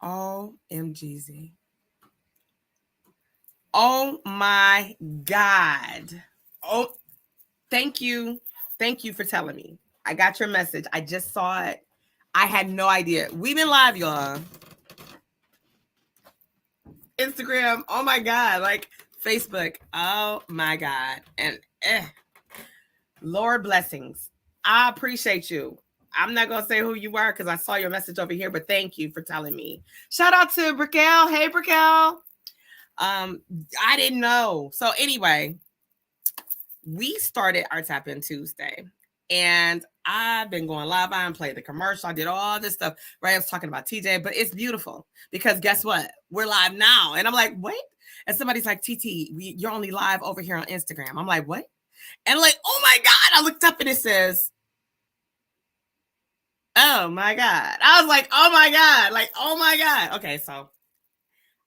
OMGZ. Oh my God. Oh, thank you. Thank you for telling me. I got your message. I just saw it. I had no idea. We've been live, y'all. Instagram. Oh my God. Like Facebook. Oh my God. And Lord blessings. I appreciate you. I'm not going to say who you are because I saw your message over here, but thank you for telling me. Shout out to Brickell. Hey, Brickell. I didn't know. So anyway, we started our Tap In Tuesday, and I've been going live. I played the commercial. I did all this stuff. Right, I was talking about TJ, but it's beautiful because guess what? We're live now, and I'm like, wait. And somebody's like, TT, you're only live over here on Instagram. I'm like, what? And like, oh my God! I looked up and it says, oh my God! I was like, oh my God! Like, oh my God! Okay, so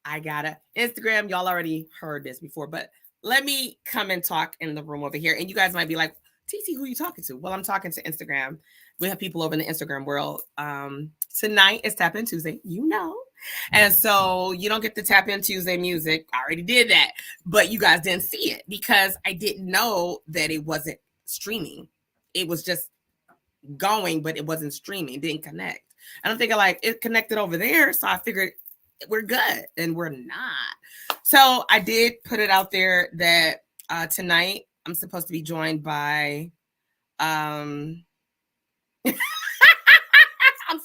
I got it. Instagram. Y'all already heard this before, but let me come and talk in the room over here. And you guys might be like, TT, who are you talking to? Well, I'm talking to Instagram. We have people over in the Instagram world. Tonight is Tap In Tuesday, you know. And so you don't get the Tap In Tuesday music. I already did that. But you guys didn't see it because I didn't know that it wasn't streaming. It was just going, but it wasn't streaming. It didn't connect. I don't think it connected over there. So I figured we're good, and we're not. So I did put it out there that tonight I'm supposed to be joined by I'm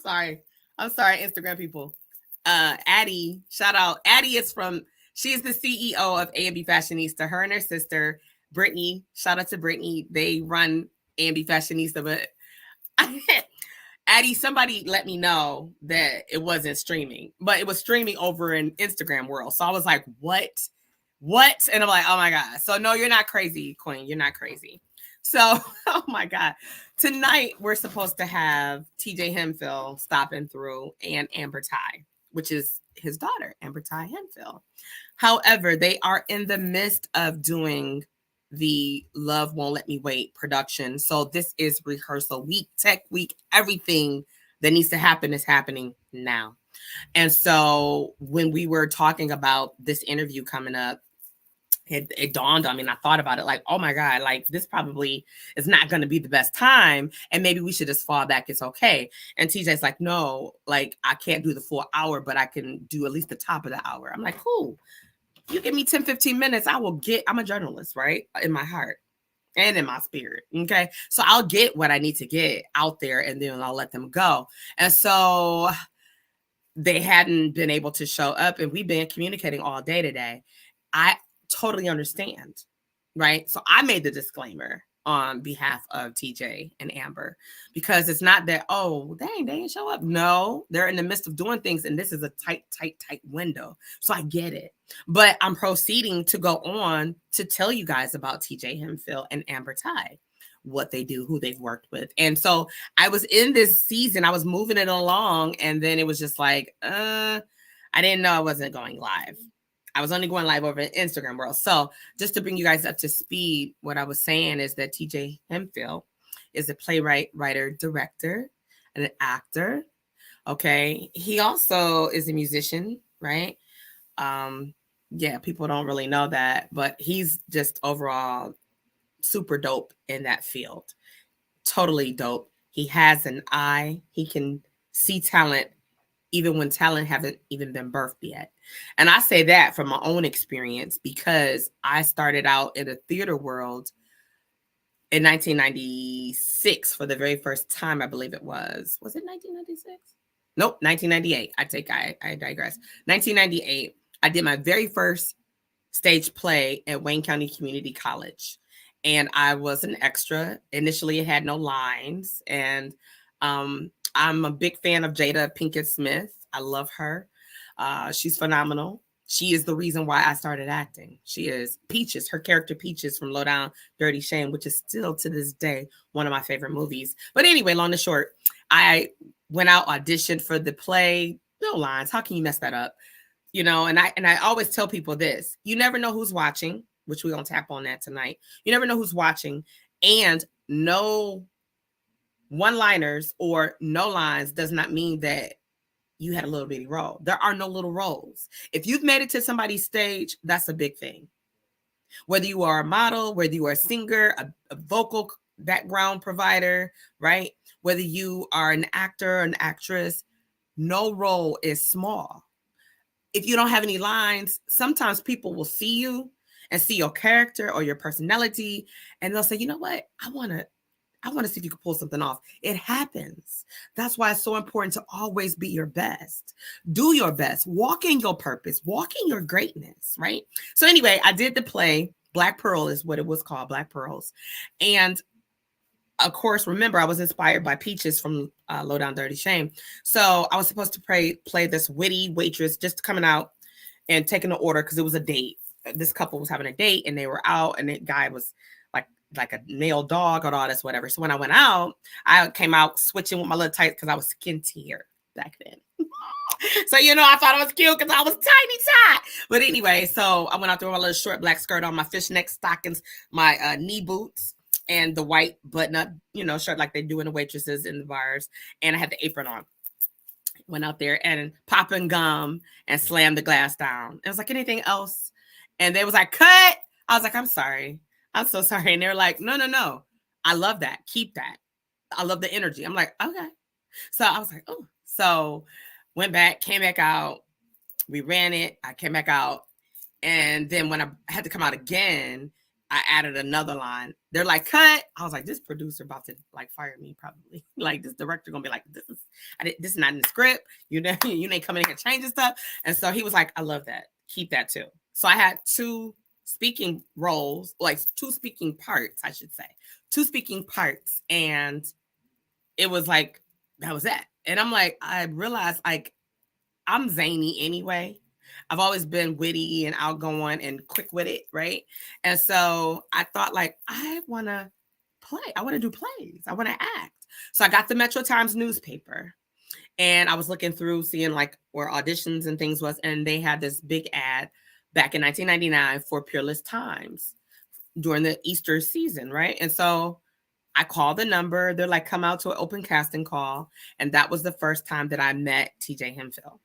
sorry, Instagram people. Addie, shout out. Addie she's the CEO of A&B Fashionista. Her and her sister Brittany, shout out to Brittany. They run A&B Fashionista, but Addie, somebody let me know that it wasn't streaming, but it was streaming over in Instagram world. So I was like, what? And I'm like, oh my God. So no, you're not crazy, Queen. You're not crazy. So, oh my God. Tonight, we're supposed to have TJ Hemphill stopping through and Amber Ty, which is his daughter, Amber Ty Hemphill. However, they are in the midst of doing the Love Won't Let Me Wait production. So this is rehearsal week, tech week, everything that needs to happen is happening now. And so when we were talking about this interview coming up, it dawned on me, and I thought about it like, oh my God, like this probably is not going to be the best time. And maybe we should just fall back. It's okay. And TJ's like, no, like I can't do the full hour, but I can do at least the top of the hour. I'm like, cool. You give me 10, 15 minutes, I'm a journalist, right? In my heart and in my spirit. Okay. So I'll get what I need to get out there, and then I'll let them go. And so they hadn't been able to show up, and we've been communicating all day today. I totally understand. Right. So I made the disclaimer on behalf of TJ and Amber, because it's not that, oh, dang, they didn't show up. No, they're in the midst of doing things, and this is a tight window. So I get it. But I'm proceeding to go on to tell you guys about TJ Hemphill and Amber Ty, what they do, who they've worked with. And so I was in this season, I was moving it along, and then it was just like, I didn't know I wasn't going live. I was only going live over in Instagram world. So just to bring you guys up to speed, what I was saying is that TJ Hemphill is a playwright, writer, director, and an actor. Okay. He also is a musician, right? Yeah, people don't really know that, but he's just overall super dope in that field. Totally dope. He has an eye. He can see talent even when talent haven't even been birthed yet. And I say that from my own experience because I started out in the theater world in 1996 for the very first time, I believe it was. Was it 1996? Nope, 1998. I digress. 1998, I did my very first stage play at Wayne County Community College. And I was an extra. Initially, it had no lines. And I'm a big fan of Jada Pinkett Smith. I love her. She's phenomenal. She is the reason why I started acting. She is Peaches, her character Peaches from Low Down Dirty Shame, which is still to this day one of my favorite movies. But anyway, long and short, I went out, auditioned for the play. No lines. How can you mess that up? You know, and I always tell people this. You never know who's watching, which we're going to tap on that tonight. You never know who's watching. And no one-liners or no lines does not mean that you had a little bitty role. There are no little roles. If you've made it to somebody's stage, that's a big thing. Whether you are a model, whether you are a singer, a vocal background provider, right? Whether you are an actor, an actress, no role is small. If you don't have any lines, sometimes people will see you and see your character or your personality, and they'll say, you know what? I want to see if you can pull something off. It happens. That's why it's so important to always be your best. Do your best. Walk in your purpose. Walk in your greatness, right? So anyway, I did the play. Black Pearl is what it was called, Black Pearls. And of course, remember, I was inspired by Peaches from Low Down Dirty Shame. So I was supposed to play this witty waitress just coming out and taking the order because it was a date. This couple was having a date and they were out, and the guy was like a male dog or all this, whatever. So when I went out, I came out switching with my little tights because I was skintier back then. So, I thought I was cute because I was tiny tot. But anyway, so I went out there with my little short black skirt on, my fishneck stockings, my knee boots, and the white button-up, shirt like they do in the waitresses in the bars. And I had the apron on. Went out there and popping gum and slammed the glass down. It was like, anything else? And they was like, cut. I was like, I'm sorry. I'm so sorry. And they're like, no. I love that. Keep that. I love the energy. I'm like, okay. So I was like, oh. So went back, came back out. We ran it. I came back out. And then when I had to come out again, I added another line. They're like, cut. I was like, this producer about to fire me probably. Like this director gonna be like, this is not in the script. You ain't coming in here changing stuff. And so he was like, I love that. Keep that too. So I had two speaking roles, like two speaking parts, I should say. Two speaking parts. And it was like, that was that. And I'm like, I realized I'm zany anyway. I've always been witty and outgoing and quick with it, right? And so I thought I want to play. I want to do plays. I want to act. So I got the Metro Times newspaper and I was looking through seeing where auditions and things was. And they had this big ad back in 1999 for Peerless Times during the Easter season, right? And so I called the number. They're like, come out to an open casting call. And that was the first time that I met TJ Hemphill.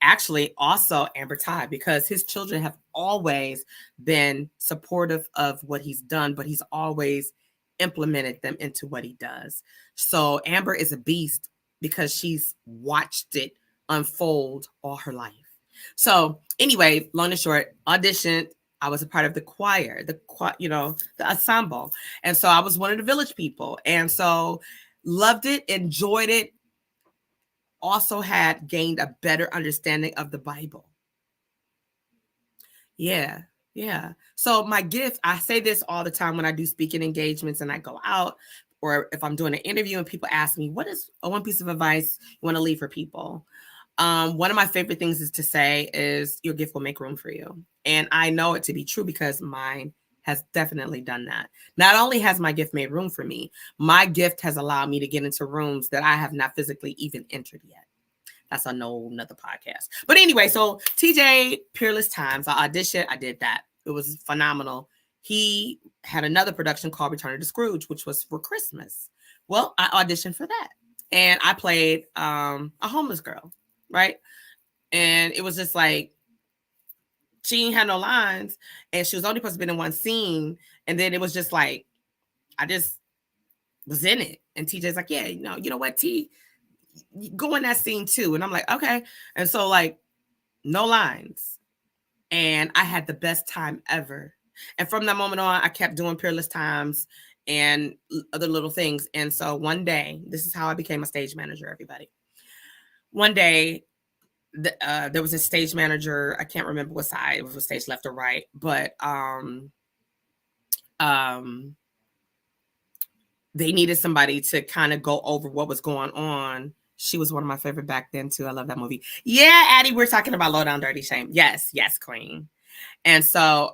Actually, also Amber Ty, because his children have always been supportive of what he's done, but he's always implemented them into what he does. So Amber is a beast because she's watched it unfold all her life. So anyway, long and short, auditioned. I was a part of the choir, the ensemble. And so I was one of the village people. And so loved it, enjoyed it. Also had gained a better understanding of the Bible. Yeah. So my gift, I say this all the time when I do speaking engagements and I go out, or if I'm doing an interview and people ask me, what is one piece of advice you want to leave for people? One of my favorite things is to say is your gift will make room for you. And I know it to be true because mine has definitely done that. Not only has my gift made room for me, my gift has allowed me to get into rooms that I have not physically even entered yet. That's another podcast. But anyway, so TJ Peerless Times, I auditioned. I did that. It was phenomenal. He had another production called Return of the Scrooge, which was for Christmas. Well, I auditioned for that. And I played a homeless girl, right? And it was just like, she ain't had no lines and she was only supposed to be in one scene. And then it was just like, I just was in it. And TJ's like, yeah, you know what, T, go in that scene too. And I'm like, okay. And so no lines. And I had the best time ever. And from that moment on, I kept doing Peerless Times and other little things. And so one day, this is how I became a stage manager, everybody. One day, there was a stage manager. I can't remember what side. It was a stage left or right, but they needed somebody to kind of go over what was going on. She was one of my favorite back then too. I love that movie. Yeah, Addie, we're talking about Low Down Dirty Shame. Yes, queen. And so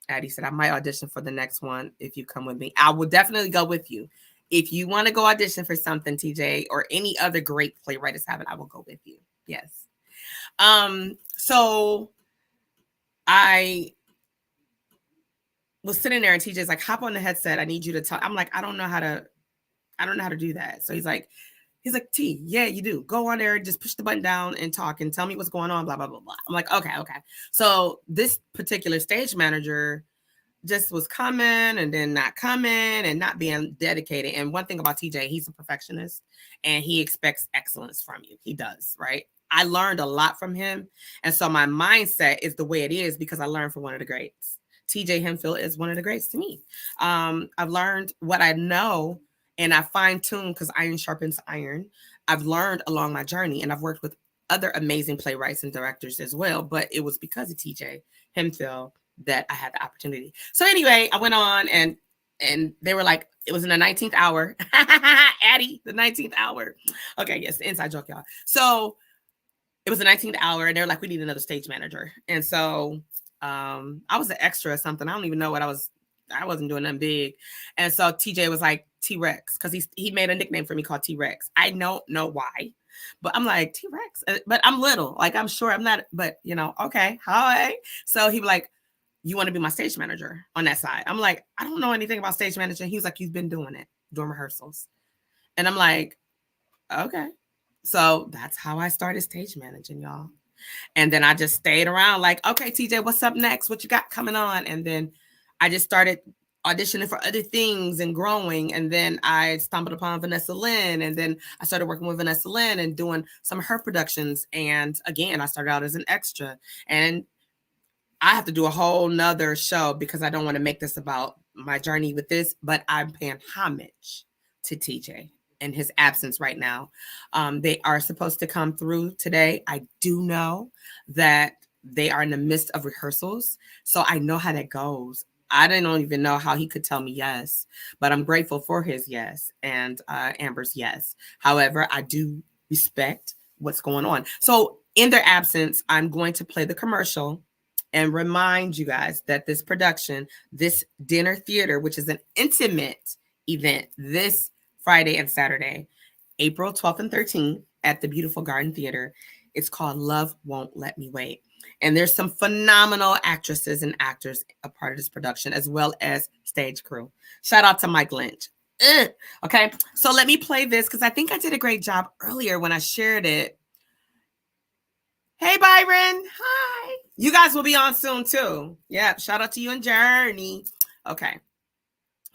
Addie said, I might audition for the next one if you come with me. I will definitely go with you. If you want to go audition for something, TJ, or any other great playwright is having, I will go with you. Yes. So I was sitting there and TJ's like, hop on the headset. I need you to talk. I'm like, I don't know how to do that. So he's like, He's like, T, yeah, you do. Go on there, just push the button down and talk and tell me what's going on, blah, blah, blah, blah. I'm like, okay. So this particular stage manager just was coming and then not coming and not being dedicated. And one thing about TJ, he's a perfectionist and he expects excellence from you. He does, right? I learned a lot from him. And so my mindset is the way it is because I learned from one of the greats. TJ Hemphill is one of the greats to me. I've learned what I know and I fine-tune because iron sharpens iron. I've learned along my journey and I've worked with other amazing playwrights and directors as well. But it was because of TJ Hemphill that I had the opportunity. So anyway, I went on and they were like, it was in the 19th hour. Addie, the 19th hour. Okay, yes, the inside joke, y'all. So it was the 19th hour and they're like, we need another stage manager. And so I was an extra or something. I don't even know what I wasn't doing nothing big. And so TJ was like T-Rex because he made a nickname for me called T-Rex. I don't know why, but I'm like T-Rex, but I'm little. Like, I'm sure I'm not, but okay. Hi. So he was like, you want to be my stage manager on that side? I'm like, I don't know anything about stage management. He was like, you've been doing it, doing rehearsals. And I'm like, okay. So that's how I started stage managing, y'all. And then I just stayed around like, okay, TJ, what's up next? What you got coming on? And then I just started auditioning for other things and growing. And then I stumbled upon Vanessa Lynn. And then I started working with Vanessa Lynn and doing some of her productions. And again, I started out as an extra. And I have to do a whole nother show because I don't want to make this about my journey with this, but I'm paying homage to TJ in his absence right now. They are supposed to come through today. I do know that they are in the midst of rehearsals, so I know how that goes. I don't even know how he could tell me yes, but I'm grateful for his yes and Amber's yes. However, I do respect what's going on. So in their absence, I'm going to play the commercial and remind you guys that this production, this dinner theater, which is an intimate event this Friday and Saturday, April 12th and 13th at the beautiful Garden Theater. It's called Love Won't Let Me Wait. And there's some phenomenal actresses and actors a part of this production, as well as stage crew. Shout out to Mike Lynch. Okay, so let me play this because I think I did a great job earlier when I shared it. Hey, Byron. Hi. You guys will be on soon, too. Yeah, shout out to you and Journey. Okay.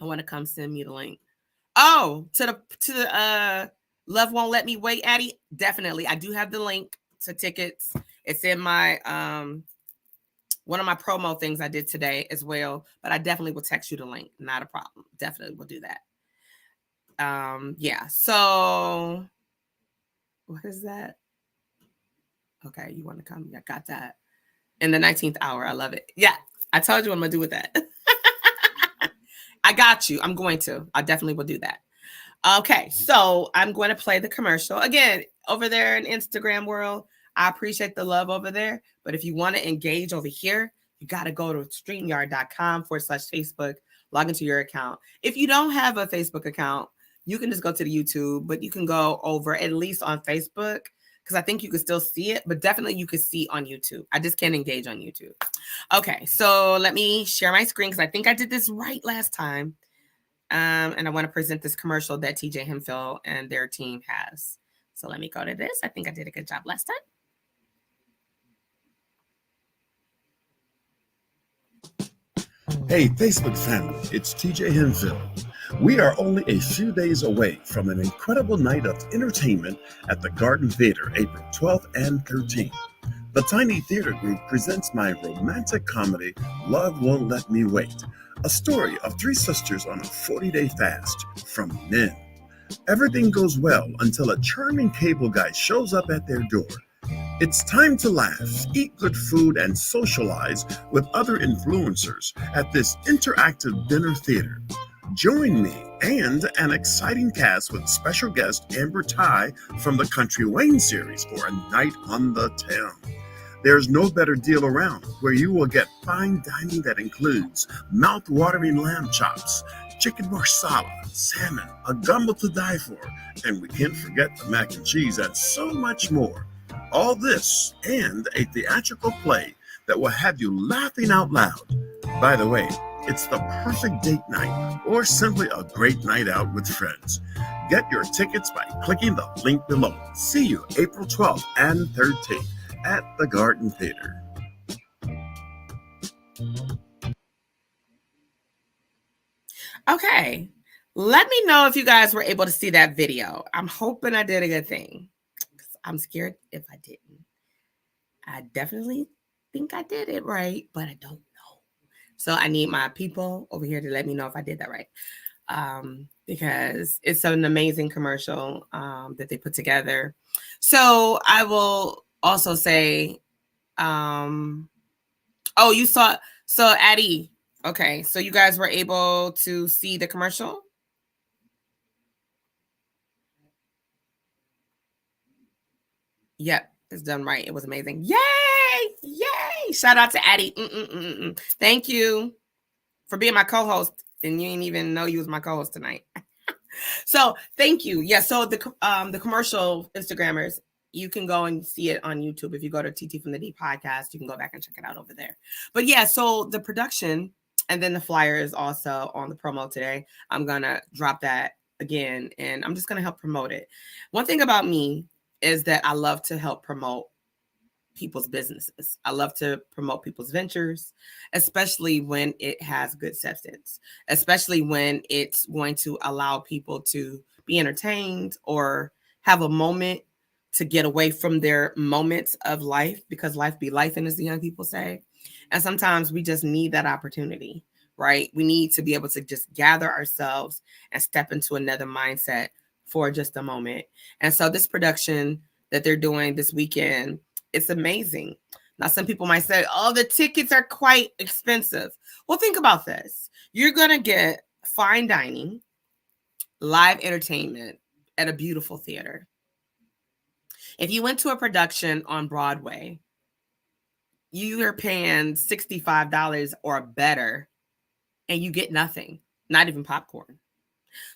I want to come send me the link. Oh, to the Love Won't Let Me Wait, Addie. Definitely. I do have the link to tickets. It's in my one of my promo things I did today as well. But I definitely will text you the link. Not a problem. Definitely will do that. Yeah. So what is that? Okay, you want to come? I got that. In the 19th hour. I love it. Yeah. I told you what I'm gonna do with that. I got you. I'm going to. I definitely will do that. Okay, so I'm going to play the commercial. Again, over there in Instagram world, I appreciate the love over there. But if you want to engage over here, you got to go to streamyard.com/Facebook, log into your account. If you don't have a Facebook account, you can just go to the YouTube, but you can go over at least on Facebook because I think you can still see it, but definitely you can see on YouTube. I just can't engage on YouTube. Okay, so let me share my screen because I think I did this right last time. And I want to present this commercial that TJ Hemphill and their team has. So let me go to this. I think I did a good job last time. Hey, Facebook family, it's TJ Hemphill. We are only a few days away from an incredible night of entertainment at the Garden Theater, April 12th and 13th. The Tiny Theater Group presents my romantic comedy, Love Won't Let Me Wait, a story of three sisters on a 40-day fast from men. Everything goes well until a charming cable guy shows up at their door. It's time to laugh, eat good food, and socialize with other influencers at this interactive dinner theater. Join me and an exciting cast with special guest Amber Ty from the Country Wayne series for a night on the town. There's no better deal around where you will get fine dining that includes mouth-watering lamb chops, chicken marsala, salmon, a gumbo to die for, and we can't forget the mac and cheese and so much more. All this and a theatrical play that will have you laughing out loud. By the way, it's the perfect date night or simply a great night out with friends. Get your tickets by clicking the link below. See you April 12th and 13th at the Garden Theater. Okay. Let me know if you guys were able to see that video. I'm hoping I did a good thing. I'm scared if I didn't. I definitely think I did it right, but I don't know. So I need my people over here to let me know if I did that right. Because it's an amazing commercial that they put together. So I will also say, oh, you saw, so Addie, okay, so you guys were able to see the commercial? Yep, it's done right. It was amazing. Yay! Yay! Shout out to Addie. Thank you for being my co-host. And you didn't even know you was my co-host tonight. So thank you. Yeah. So the commercial Instagrammers, you can go and see it on YouTube. If you go to TT from the D podcast, you can go back and check it out over there. But yeah, so the production and then the flyer is also on the promo today. I'm gonna drop that again, and I'm just gonna help promote it. One thing about me is that I love to help promote people's businesses. I love to promote people's ventures, especially when it has good substance, especially when it's going to allow people to be entertained or have a moment to get away from their moments of life, because life be life, and as the young people say. And sometimes we just need that opportunity, right? We need to be able to just gather ourselves and step into another mindset for just a moment. And so this production that they're doing this weekend, it's amazing. Now, some people might say, oh, the tickets are quite expensive. Well, think about this. You're going to get fine dining, live entertainment at a beautiful theater. If you went to a production on Broadway, you are paying $65 or better, and you get nothing, not even popcorn.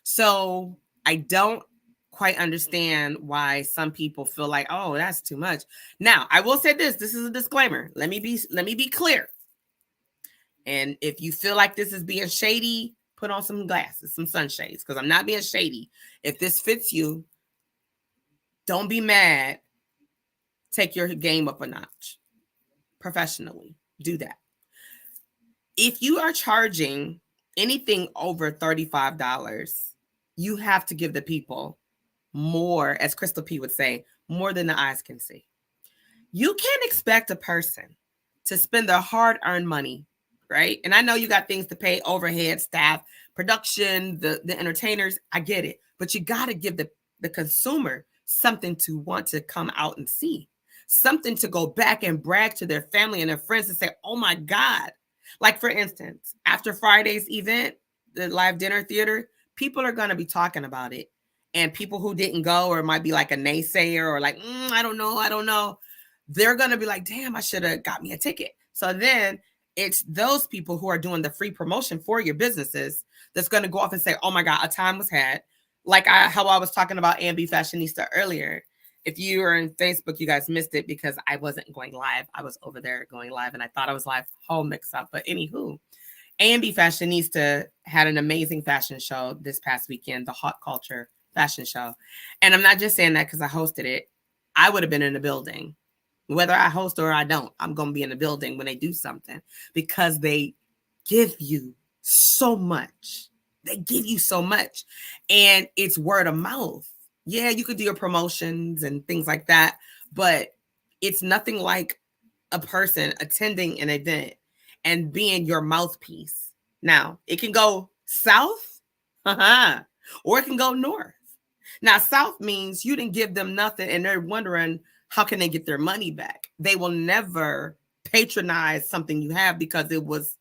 So I don't quite understand why some people feel like, oh, that's too much. Now, I will say this is a disclaimer. Let me be clear. And if you feel like this is being shady, put on some glasses, some sunshades, because I'm not being shady. If this fits you, don't be mad. Take your game up a notch. Professionally, do that. If you are charging anything over $35, you have to give the people more, as Crystal P would say, more than the eyes can see. You can't expect a person to spend their hard-earned money, right? And I know you got things to pay, overhead, staff, production, the entertainers. I get it. But you got to give the consumer something to want to come out and see, something to go back and brag to their family and their friends and say, oh my God. Like, for instance, after Friday's event, the live dinner theater, people are going to be talking about it. And people who didn't go, or might be like a naysayer, or like, I don't know. They're going to be like, damn, I should have got me a ticket. So then it's those people who are doing the free promotion for your businesses that's going to go off and say, oh my God, a time was had. Like how I was talking about Ambi Fashionista earlier. If you were in Facebook, you guys missed it because I wasn't going live. I was over there going live, and I thought I was live. Whole mix up. But anywho, Ambi Fashionista had an amazing fashion show this past weekend, the Hot Culture fashion show. And I'm not just saying that because I hosted it. I would have been in the building. Whether I host or I don't, I'm going to be in the building when they do something, because they give you so much. They give you so much. And it's word of mouth. Yeah, you could do your promotions and things like that, but it's nothing like a person attending an event and being your mouthpiece. Now, it can go south, or it can go north. Now, south means you didn't give them nothing, and they're wondering how can they get their money back. They will never patronize something you have because it was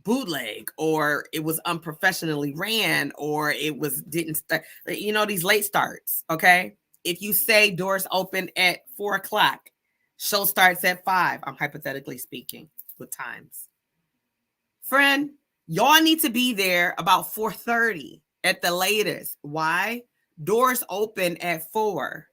bootleg, or it was unprofessionally ran, or it was didn't start. You know, these late starts. Okay, if you say doors open at 4:00, show starts at 5. I'm hypothetically speaking with times. Friend, y'all need to be there about 4:30 at the latest. Why? Doors open at 4.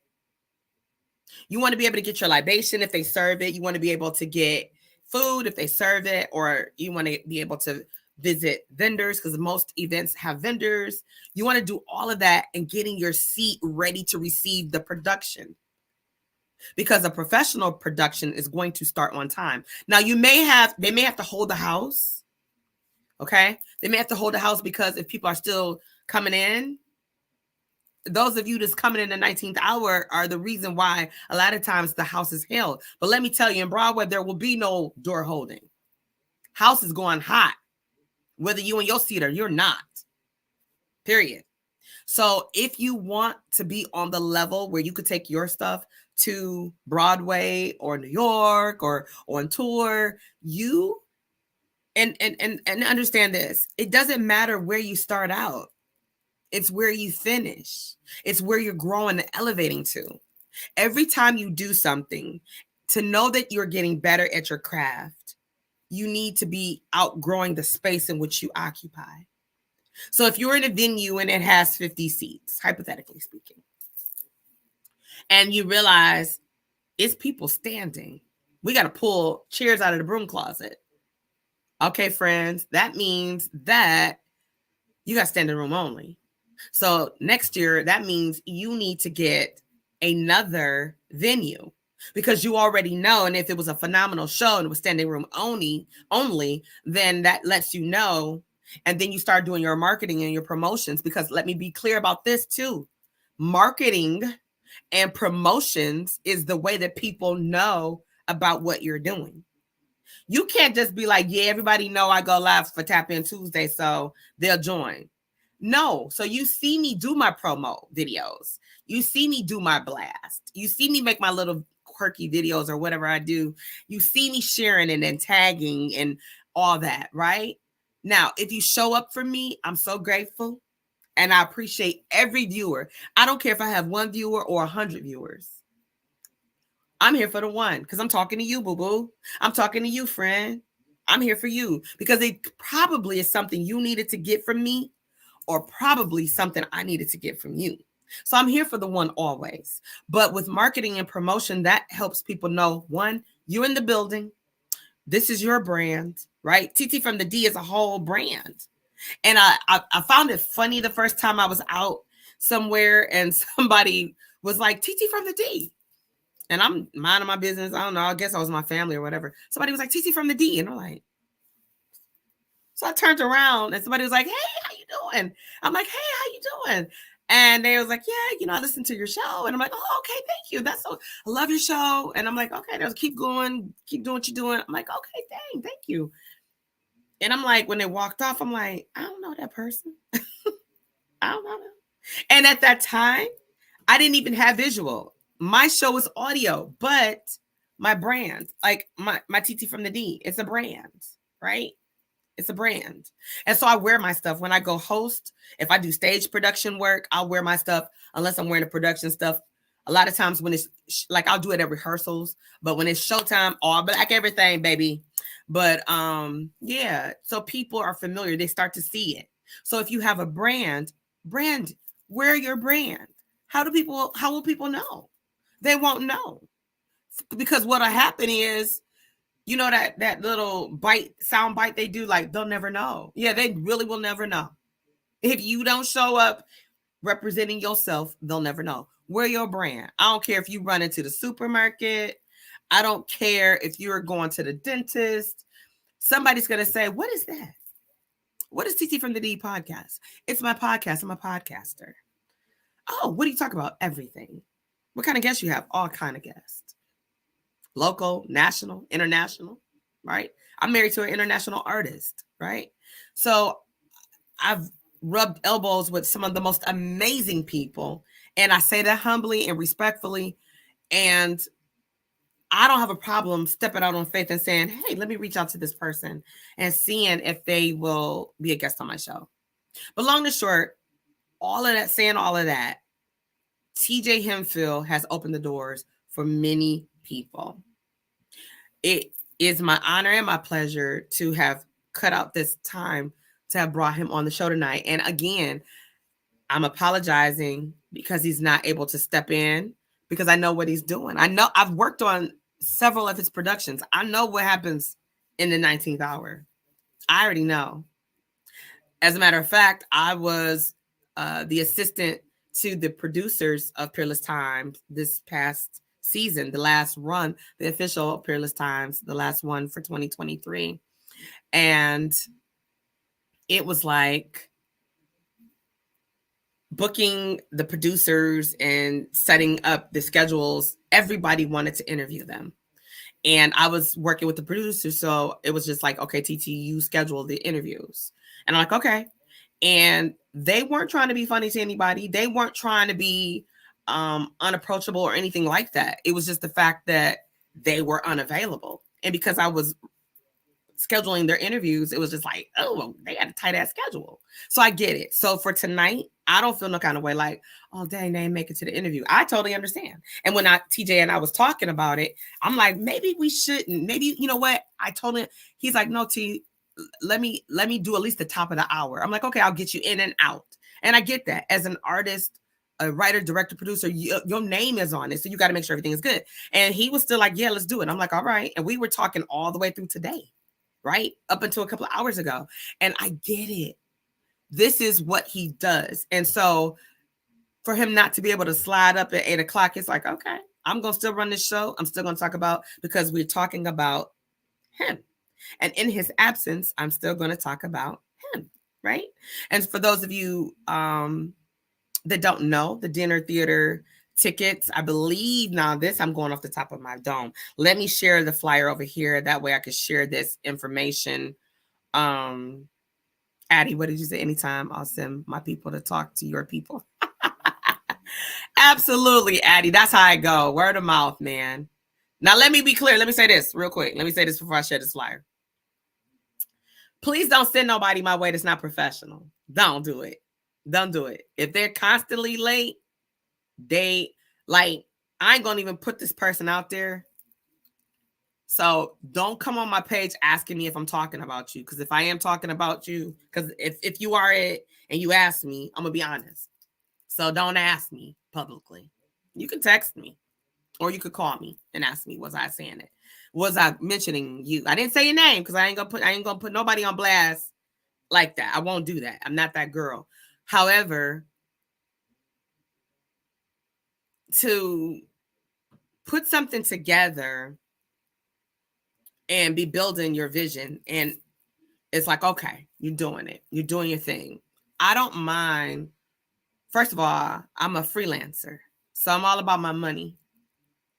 You want to be able to get your libation if they serve it. You want to be able to get food if they serve it, or you want to be able to visit vendors because most events have vendors. You want to do all of that and getting your seat ready to receive the production, because a professional production is going to start on time. Now they may have to hold the house. Okay. They may have to hold the house because if people are still coming in, those of you that's coming in the 19th hour are the reason why a lot of times the house is held. But let me tell you, in Broadway, there will be no door holding. House is going hot, whether you in your seat or you're not. Period. So if you want to be on the level where you could take your stuff to Broadway or New York or on tour, you and understand this. It doesn't matter where you start out. It's where you finish. It's where you're growing and elevating to. Every time you do something, to know that you're getting better at your craft, you need to be outgrowing the space in which you occupy. So if you're in a venue and it has 50 seats, hypothetically speaking, and you realize it's people standing, we got to pull chairs out of the broom closet. Okay, friends, that means that you got standing room only. So next year, that means you need to get another venue because you already know. And if it was a phenomenal show and it was standing room only, then that lets you know. And then you start doing your marketing and your promotions, because let me be clear about this too. Marketing and promotions is the way that people know about what you're doing. You can't just be like, yeah, everybody know I go live for Tap In Tuesday, so they'll join. No. So you see me do my promo videos. You see me do my blast. You see me make my little quirky videos or whatever I do. You see me sharing and then tagging and all that, right? Now, if you show up for me, I'm so grateful. And I appreciate every viewer. I don't care if I have 1 viewer or 100 viewers. I'm here for the one because I'm talking to you, boo-boo. I'm talking to you, friend. I'm here for you because it probably is something you needed to get from me, or probably something I needed to get from you. So I'm here for the one always. But with marketing and promotion, that helps people know, one, you're in the building. This is your brand, right? TT from the D is a whole brand. And I found it funny the first time I was out somewhere and somebody was like, TT from the D. And I'm minding my business. I don't know. I guess I was my family or whatever. Somebody was like, TT from the D. And I'm like, so I turned around and somebody was like, hey, how you doing? I'm like, hey, how you doing? And they was like, yeah, I listened to your show. And I'm like, oh, okay, thank you. That's so, I love your show. And I'm like, okay, just keep going, keep doing what you're doing. I'm like, okay, dang, thank you. And I'm like, when they walked off, I'm like, I don't know that person. I don't know. And at that time, I didn't even have visual. My show was audio, but my brand, like my TT from the D, it's a brand, right? It's a brand. And so I wear my stuff when I go host. If I do stage production work, I'll wear my stuff unless I'm wearing the production stuff. A lot of times when it's like, I'll do it at rehearsals, but when it's showtime, all black everything, baby. But yeah, so people are familiar. They start to see it. So if you have a brand, wear your brand. How will people know? They won't know, because what'll happen is, that little sound bite they do, like, they'll never know. Yeah, they really will never know. If you don't show up representing yourself, they'll never know. Wear your brand. I don't care if you run into the supermarket. I don't care if you're going to the dentist. Somebody's going to say, what is that? What is TT from the D podcast? It's my podcast. I'm a podcaster. Oh, what do you talk about? Everything. What kind of guests you have? All kind of guests. Local, national, international, right? I'm married to an international artist, right? So I've rubbed elbows with some of the most amazing people. And I say that humbly and respectfully. And I don't have a problem stepping out on faith and saying, hey, let me reach out to this person and seeing if they will be a guest on my show. But long and short, saying all of that, TJ Hemphill has opened the doors for many people. It is my honor and my pleasure to have cut out this time to have brought him on the show tonight. And again, I'm apologizing because he's not able to step in, because I know what he's doing. I know I've worked on several of his productions. I know what happens in the 19th hour. I already know. As a matter of fact, I was the assistant to the producers of Peerless Times this past season, the last run, the official Peerless Times, the last one for 2023. And it was like booking the producers and setting up the schedules. Everybody wanted to interview them. And I was working with the producer. So it was just like, okay, TT, you schedule the interviews. And I'm like, okay. And they weren't trying to be funny to anybody. They weren't trying to be unapproachable or anything like that. It was just the fact that they were unavailable. And because I was scheduling their interviews, it was just like, oh, they had a tight ass schedule. So I get it. So for tonight, I don't feel no kind of way like, oh, dang, they didn't make it to the interview. I totally understand. And when TJ and I was talking about it, I'm like, maybe we shouldn't. Maybe, you know what? I told him, he's like, no, T, let me do at least the top of the hour. I'm like, okay, I'll get you in and out. And I get that. As an artist, a writer, director, producer, your name is on it. So you got to make sure everything is good. And he was still like, yeah, let's do it. I'm like, all right. And we were talking all the way through today, right? Up until a couple of hours ago. And I get it. This is what he does. And so for him not to be able to slide up at 8 o'clock, it's like, okay, I'm going to still run this show. I'm still going to talk about, because we're talking about him. And in his absence, I'm still going to talk about him, right? And for those of you that don't know, the dinner theater tickets, I believe now this, I'm going off the top of my dome. Let me share the flyer over here. That way I can share this information. Addie, what did you say? Anytime I'll send my people to talk to your people. Absolutely, Addie. That's how I go. Word of mouth, man. Now, let me be clear. Let me say this real quick. Let me say this before I share this flyer. Please don't send nobody my way that's not professional. Don't do it. Don't do it. If they're constantly late, they like, I ain't gonna even put this person out there. So don't come on my page asking me if I'm talking about you. Because if I am talking about you, because if you are it and you ask me, I'm gonna be honest. So don't ask me publicly. You can text me or you could call me and ask me, was I saying it? Was I mentioning you? I didn't say your name because I ain't gonna put nobody on blast like that. I won't do that. I'm not that girl. However, to put something together and be building your vision, and it's like, okay, you're doing it. You're doing your thing. I don't mind. First of all, I'm a freelancer, so I'm all about my money,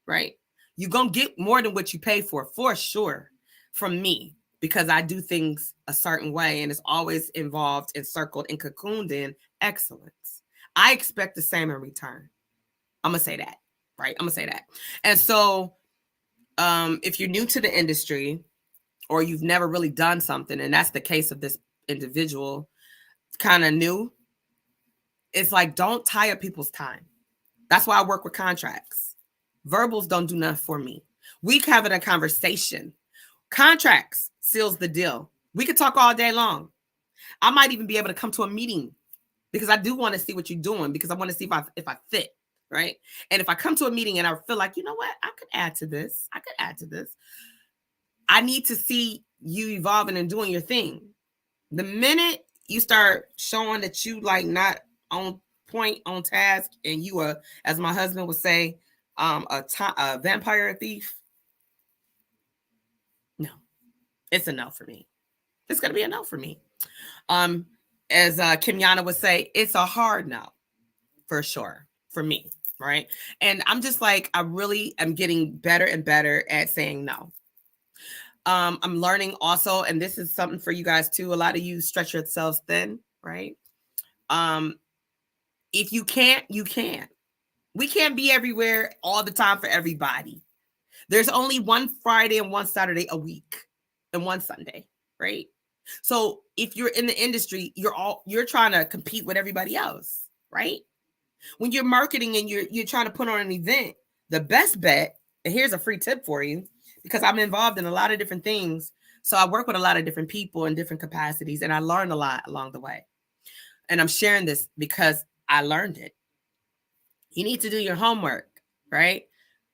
right? You're going to get more than what you pay for sure, from me, because I do things a certain way, and it's always involved, encircled, and cocooned in excellence. I expect the same in return. I'm going to say that, right? I'm going to say that. And so if you're new to the industry or you've never really done something, and that's the case of this individual, kind of new, it's like, don't tie up people's time. That's why I work with contracts. Verbals don't do nothing for me. We having a conversation. Contracts seals the deal. We could talk all day long. I might even be able to come to a meeting because I do want to see what you're doing, because I want to see if I fit, right? And if I come to a meeting and I feel like, you know what, I could add to this. I need to see you evolving and doing your thing. The minute you start showing that you like not on point, on task, and you are, as my husband would say, a vampire thief, no, it's a no for me. It's gonna be a no for me. As Kim Yana would say, it's a hard no for sure for me, right? And I'm just like, I really am getting better and better at saying no. I'm learning also, and this is something for you guys too. A lot of you stretch yourselves thin, right? If you can't, you can't. We can't be everywhere all the time for everybody. There's only one Friday and one Saturday a week and one Sunday, right? So if you're in the industry, you're trying to compete with everybody else, right? When you're marketing and you're trying to put on an event, the best bet, and here's a free tip for you, because I'm involved in a lot of different things. So I work with a lot of different people in different capacities, and I learned a lot along the way. And I'm sharing this because I learned it. You need to do your homework, right?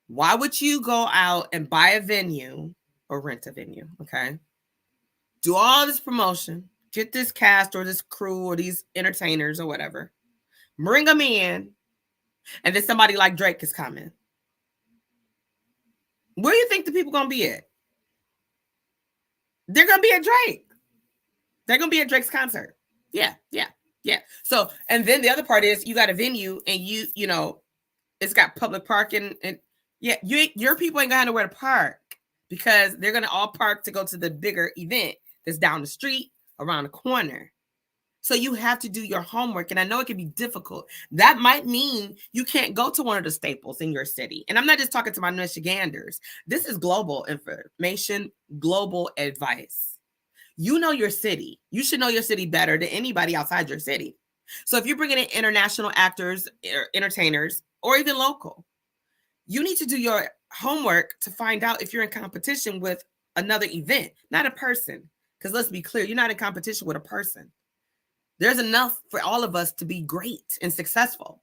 Why would you go out and buy a venue or rent a venue, okay? Do all this promotion, Get this cast or this crew or these entertainers or whatever. Bring them in. And then somebody like Drake is coming. Where do you think the people going to be at? They're going to be at Drake. They're going to be at Drake's concert. Yeah. So, and then the other part is you got a venue and you know, it's got public parking and yeah, your people ain't going to have nowhere to park because they're going to all park to go to the bigger event that's down the street, around the corner. So you have to do your homework. And I know it can be difficult. That might mean you can't go to one of the staples in your city. And I'm not just talking to my Michiganders. This is global information, global advice. You know your city. You should know your city better than anybody outside your city. So if you're bringing in international actors, entertainers, or even local, you need to do your homework to find out if you're in competition with another event, not a person. Because let's be clear, you're not in competition with a person. There's enough for all of us to be great and successful.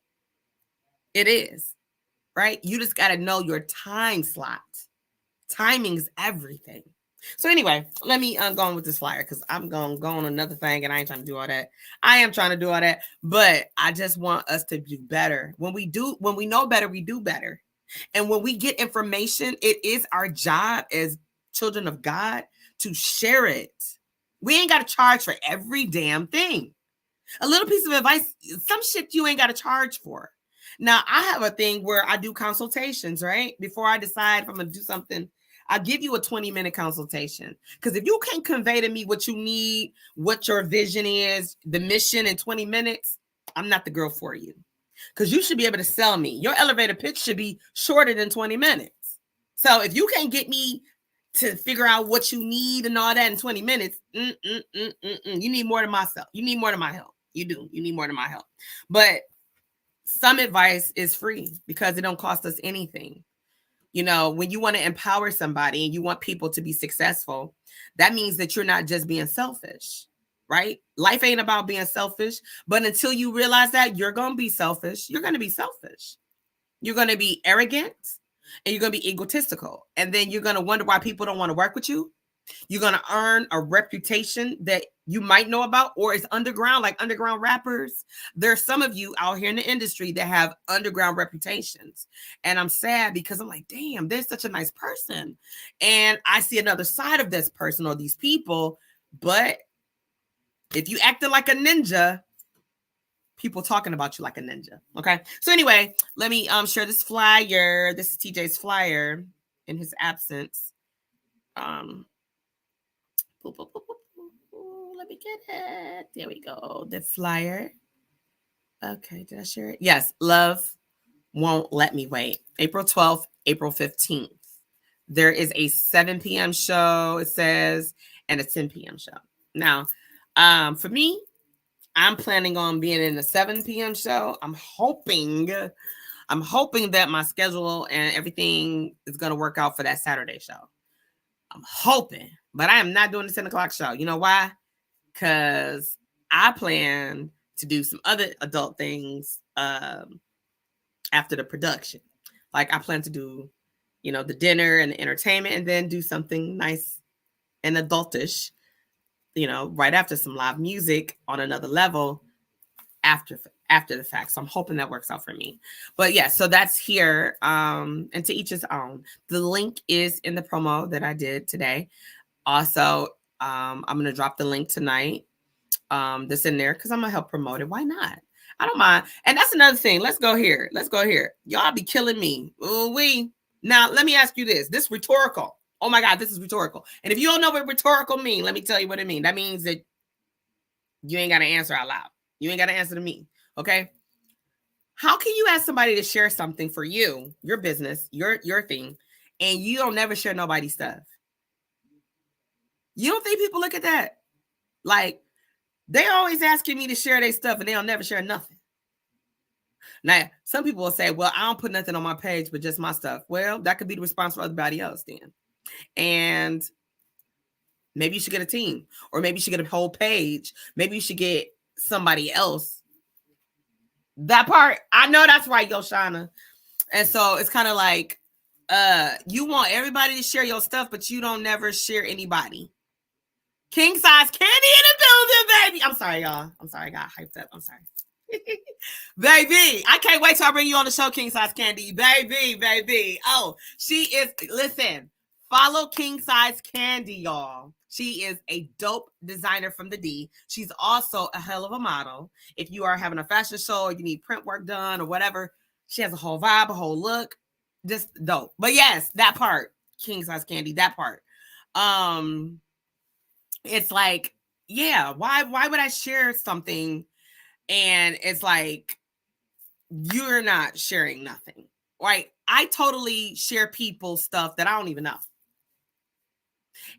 It is, right? You just got to know your time slot. Timing is everything. So anyway, let me go on with this flyer because I'm going to go on another thing and I ain't trying to do all that. I am trying to do all that, but I just want us to do better. When we know better, we do better. And when we get information, it is our job as children of God to share it. We ain't got to charge for every damn thing. A little piece of advice, some shit you ain't got to charge for. Now, I have a thing where I do consultations, right? Before I decide if I'm going to do something, I'll give you a 20-minute consultation. Because if you can't convey to me what you need, what your vision is, the mission in 20 minutes, I'm not the girl for you. Because you should be able to sell me. Your elevator pitch should be shorter than 20 minutes. So if you can't get me to figure out what you need and all that in 20 minutes, you need more than myself. You need more than my help. You do. You need more than my help. But some advice is free because it don't cost us anything. You know, when you want to empower somebody and you want people to be successful, that means that you're not just being selfish, right? Life ain't about being selfish, but until you realize that you're going to be selfish, you're going to be selfish. You're going to be arrogant and you're going to be egotistical. And then you're going to wonder why people don't want to work with you. You're going to earn a reputation that you might know about or is underground, like underground rappers. There's some of you out here in the industry that have underground reputations. And I'm sad because I'm like, damn, they're such a nice person. And I see another side of this person or these people. But if you acting like a ninja, people talking about you like a ninja. Okay. So anyway, let me share this flyer. This is TJ's flyer in his absence. Let me get it. There we go. The flyer. Okay, did I share it? Yes. Love Won't Let Me Wait. April 12th, April 15th. There is a 7 p.m. show, it says, and a 10 p.m. show. Now, for me, I'm planning on being in the 7 p.m. show. I'm hoping that my schedule and everything is going to work out for that Saturday show. I'm hoping, but I am not doing the 10 o'clock show. You know why? Because I plan to do some other adult things after the production. Like I plan to do, you know, the dinner and the entertainment and then do something nice and adultish, you know, right after some live music on another level after the fact. So I'm hoping that works out for me. But yeah, so that's here. And to each his own. The link is in the promo that I did today. Also, I'm going to drop the link tonight that's in there because I'm going to help promote it. Why not? I don't mind. And that's another thing. Let's go here. Y'all be killing me. Ooh-wee. Now, let me ask you this. This is rhetorical. Oh, my God, this is rhetorical. And if you don't know what rhetorical means, let me tell you what it means. That means that you ain't got to answer out loud. You ain't got to answer to me. Okay? How can you ask somebody to share something for you, your business, your thing, and you don't never share nobody's stuff? You don't think people look at that? Like, they always asking me to share their stuff and they don't never share nothing. Now, some people will say, well, I don't put nothing on my page but just my stuff. Well, that could be the response for everybody else then. And maybe you should get a team, or maybe you should get a whole page. Maybe you should get somebody else. That part, I know that's right, Yoshana. And so it's kind of like, you want everybody to share your stuff, but you don't never share anybody. King size candy in the building, baby. I'm sorry, y'all. I'm sorry, I got hyped up. I'm sorry. Baby, I can't wait till I bring you on the show, King Size Candy. Baby. Oh, she is, listen, follow King Size Candy, y'all. She is a dope designer from the D. She's also a hell of a model. If you are having a fashion show or you need print work done or whatever, she has a whole vibe, a whole look. Just dope. But yes, that part, King Size Candy, that part. It's like, yeah, why would I share something and it's like you're not sharing nothing, right? I totally share people's stuff that I don't even know.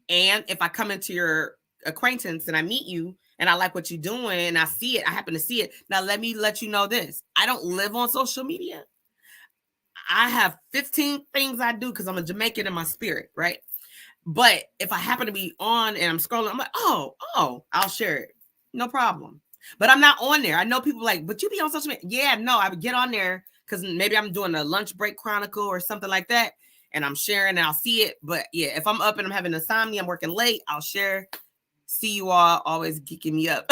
And if I come into your acquaintance and I meet you and I like what you're doing and I see it, I happen to see it. Now, let me let you know this. I don't live on social media. I have 15 things I do because I'm a Jamaican in my spirit, right? But if I happen to be on and I'm scrolling, I'm like, oh, I'll share it. No problem. But I'm not on there. I know people like, but you be on social media. Yeah, no, I would get on there because maybe I'm doing a lunch break chronicle or something like that. And I'm sharing and I'll see it. But yeah, if I'm up and I'm having insomnia, I'm working late, I'll share. See you all always geeking me up.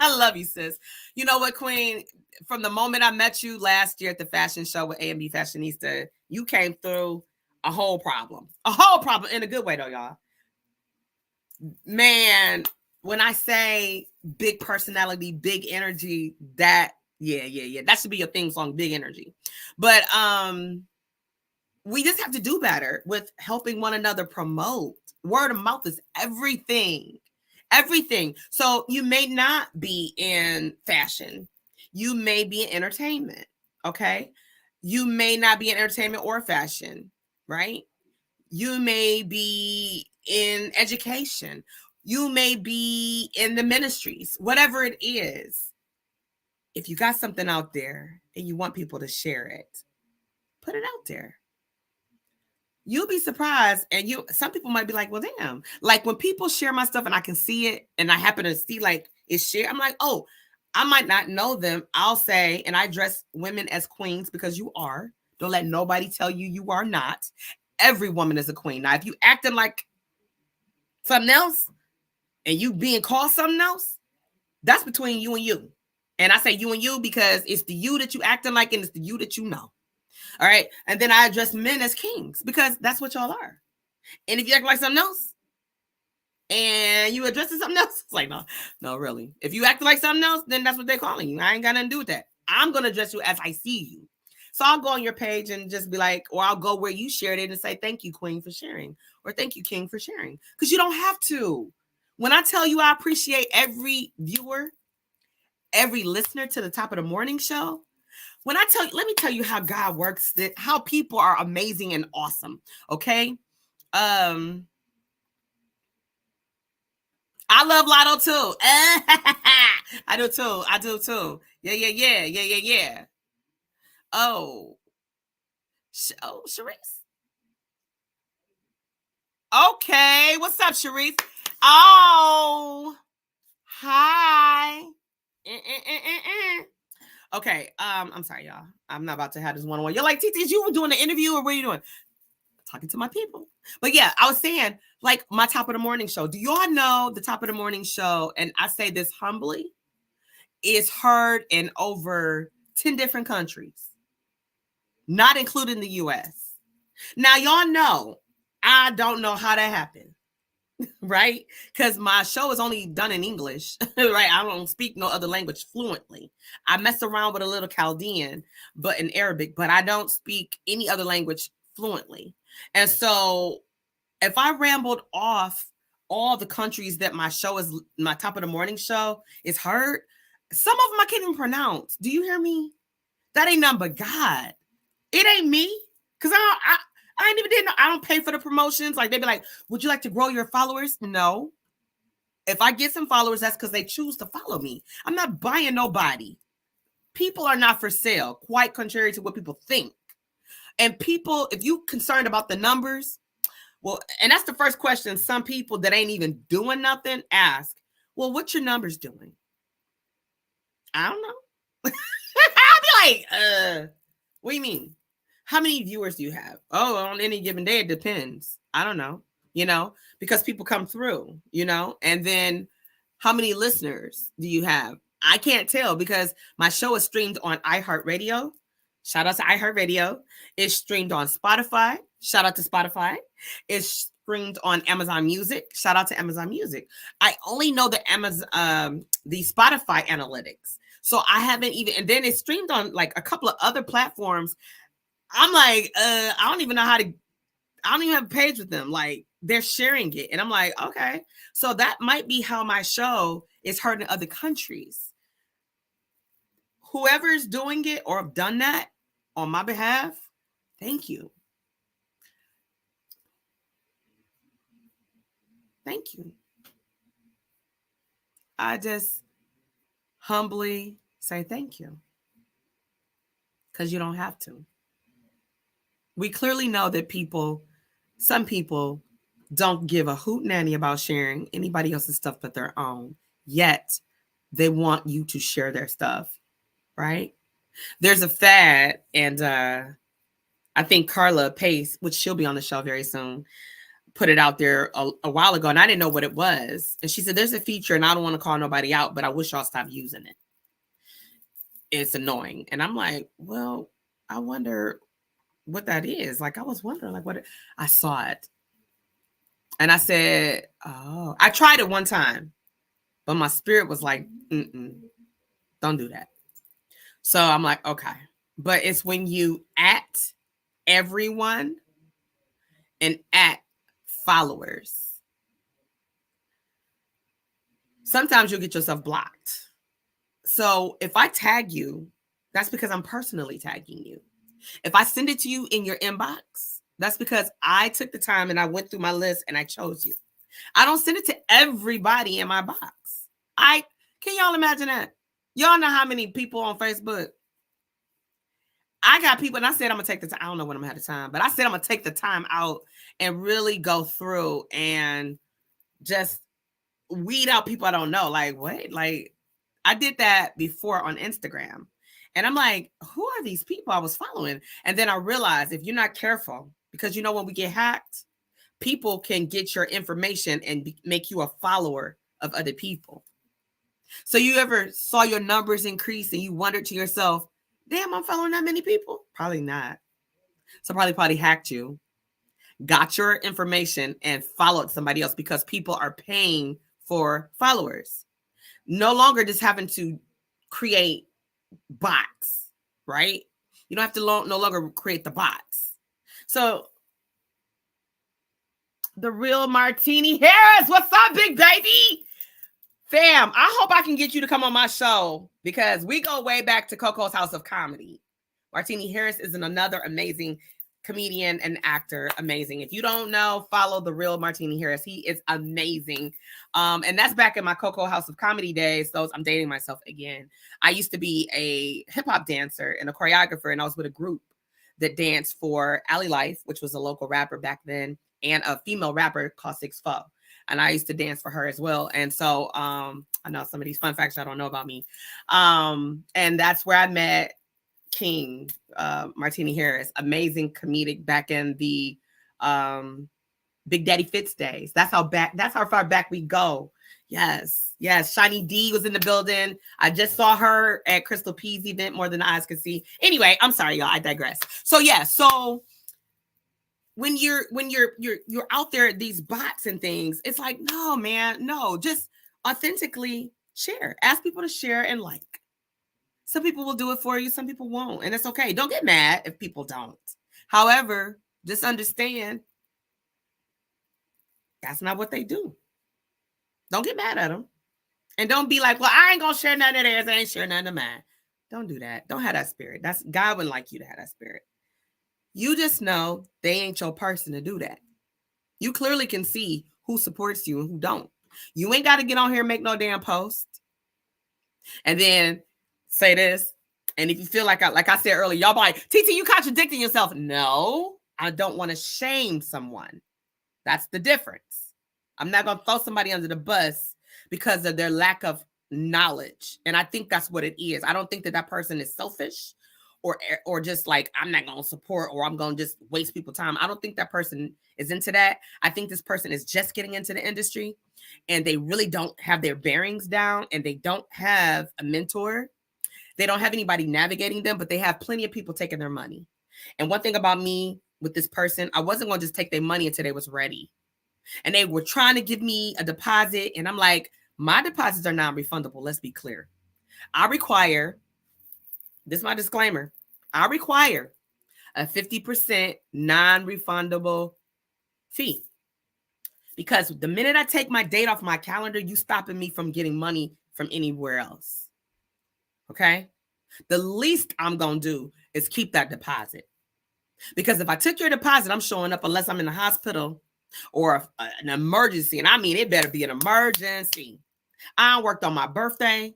I love you, sis. You know what, Queen? From the moment I met you last year at the fashion show with A&B Fashionista, you came through a whole problem in a good way though, y'all. Man, when I say big personality, big energy, that that should be your theme song, big energy. But we just have to do better with helping one another promote. Word of mouth is everything. So you may not be in fashion, you may be in entertainment, okay? You may not be in entertainment or fashion, right? You may be in education. You may be in the ministries, whatever it is. If you got something out there and you want people to share it, put it out there. You'll be surprised. And some people might be like, well, damn. Like when people share my stuff and I can see it and I happen to see like it's shared, I'm like, oh, I might not know them. I'll say, and I address women as queens because you are. Don't let nobody tell you you are not. Every woman is a queen. Now, if you acting like something else and you being called something else, that's between you and you. And I say you and you because it's the you that you acting like and it's the you that you know. All right. And then I address men as kings because that's what y'all are. And if you act like something else and you addressing something else, it's like, no, really. If you act like something else, then that's what they're calling you. I ain't got nothing to do with that. I'm going to address you as I see you. So I'll go on your page and just be like, or I'll go where you shared it and say, thank you, Queen, for sharing. Or thank you, King, for sharing. Because you don't have to. When I tell you I appreciate every viewer, every listener to the Top of the Morning show, when I tell you, let me tell you how God works, how people are amazing and awesome. Okay. I love Lotto too. I do too. Yeah. Oh, Sharice. Okay. What's up, Sharice? Oh, hi. Okay. I'm sorry, y'all. I'm not about to have this one-on-one. You're like, TT, you were doing an interview or what are you doing? Talking to my people. But yeah, I was saying, like my Top of the Morning show. Do y'all know the Top of the Morning show? And I say this humbly, is heard in over 10 different countries, not including the US. Now, y'all know, I don't know how that happened, right? Because my show is only done in English, right? I don't speak no other language fluently. I mess around with a little Chaldean, but in Arabic, but I don't speak any other language fluently. And so if I rambled off all the countries that my Top of the Morning show is heard, some of them I can't even pronounce. Do you hear me? That ain't nothing but God. It ain't me. Because I ain't even I don't pay for the promotions. Like they be like, would you like to grow your followers? No. If I get some followers, that's because they choose to follow me. I'm not buying nobody. People are not for sale, quite contrary to what people think. And people, if you concerned about the numbers, well, and that's the first question some people that ain't even doing nothing ask. Well, what's your numbers doing? I don't know. I'll be like, what do you mean? How many viewers do you have? Oh, on any given day, it depends. I don't know. because people come through, and then how many listeners do you have? I can't tell because my show is streamed on iHeartRadio. Shout out to iHeartRadio. It's streamed on Spotify. Shout out to Spotify. It's streamed on Amazon Music. Shout out to Amazon Music. I only know the the Spotify analytics. So I haven't even, and then it's streamed on like a couple of other platforms. I'm like, I don't even know how to, I don't even have a page with them. Like, they're sharing it. And I'm like, okay. So that might be how my show is heard in other countries. Whoever's doing it or have done that on my behalf, thank you. Thank you. I just humbly say thank you. Because you don't have to. We clearly know that some people don't give a hoot nanny about sharing anybody else's stuff but their own. Yet they want you to share their stuff, right? There's a fad, and I think Carla Pace, which she'll be on the show very soon, put it out there a while ago, and I didn't know what it was. And she said, there's a feature, and I don't want to call nobody out, but I wish y'all stop using it. It's annoying. And I'm like, well, I wonder what that is. Like, I was wondering, like, what I saw it. And I said, oh, I tried it one time, but my spirit was like, don't do that. So I'm like, okay. But it's when you at everyone and at followers. Sometimes you'll get yourself blocked. So if I tag you, that's because I'm personally tagging you. If I send it to you in your inbox, that's because I took the time and I went through my list and I chose you. I don't send it to everybody in my box. Can y'all imagine that? Y'all know how many people on Facebook? I got people, and I said I'm going to take the time. I don't know when I'm going to have the time, but I said I'm going to take the time out and really go through and just weed out people I don't know. Like, what? Like, I did that before on Instagram. And I'm like, who are these people I was following? And then I realized if you're not careful, because when we get hacked, people can get your information and make you a follower of other people. So you ever saw your numbers increase and you wondered to yourself, damn, I'm following that many people? Probably not. So probably hacked you, got your information and followed somebody else because people are paying for followers. No longer just having to create bots, right? You don't have to no longer create the bots. So the real Martini Harris, what's up, big baby? Fam, I hope I can get you to come on my show because we go way back to Coco's House of Comedy. Martini Harris is another amazing comedian and actor. Amazing. If you don't know, follow the real Martini Harris. He is amazing. And that's back in my Coco House of Comedy days. So I'm dating myself again. I used to be a hip hop dancer and a choreographer, and I was with a group that danced for Allie Life, which was a local rapper back then, and a female rapper called Six Foe. And I used to dance for her as well. And so I know some of these fun facts I don't know about me. And that's where I met King, Martini Harris, amazing comedic back in the Big Daddy Fitz days. That's how far back we go. Yes. Shiny D was in the building. I just saw her at Crystal P's event, More Than the Eyes Could See. Anyway, I'm sorry, y'all. I digress. So so when you're out there, these bots and things, it's like, no, man, no, just authentically share. Ask people to share and like. Some people will do it for you. Some people won't. And it's okay. Don't get mad if people don't. However, just understand that's not what they do. Don't get mad at them. And don't be like, well, I ain't going to share none of theirs. I ain't share none of mine. Don't do that. Don't have that spirit. God wouldn't like you to have that spirit. You just know they ain't your person to do that. You clearly can see who supports you and who don't. You ain't got to get on here and make no damn post. And then say this. And if you feel like I said earlier, y'all be like, TT, you contradicting yourself. No, I don't want to shame someone. That's the difference. I'm not going to throw somebody under the bus because of their lack of knowledge. And I think that's what it is. I don't think that person is selfish or just like I'm not gonna support or I'm gonna just waste people's time. I don't think that person is into that. I think this person is just getting into the industry and they really don't have their bearings down and they don't have a mentor. They don't have anybody navigating them, but they have plenty of people taking their money. And one thing about me with this person, I wasn't gonna just take their money until they was ready. And they were trying to give me a deposit, and I'm like, my deposits are non-refundable. Let's be clear. I require, this is my disclaimer, I require a 50% non-refundable fee. Because the minute I take my date off my calendar, you stopping me from getting money from anywhere else. Okay? The least I'm going to do is keep that deposit. Because if I took your deposit, I'm showing up unless I'm in the hospital or an emergency. And I mean, it better be an emergency. I worked on my birthday.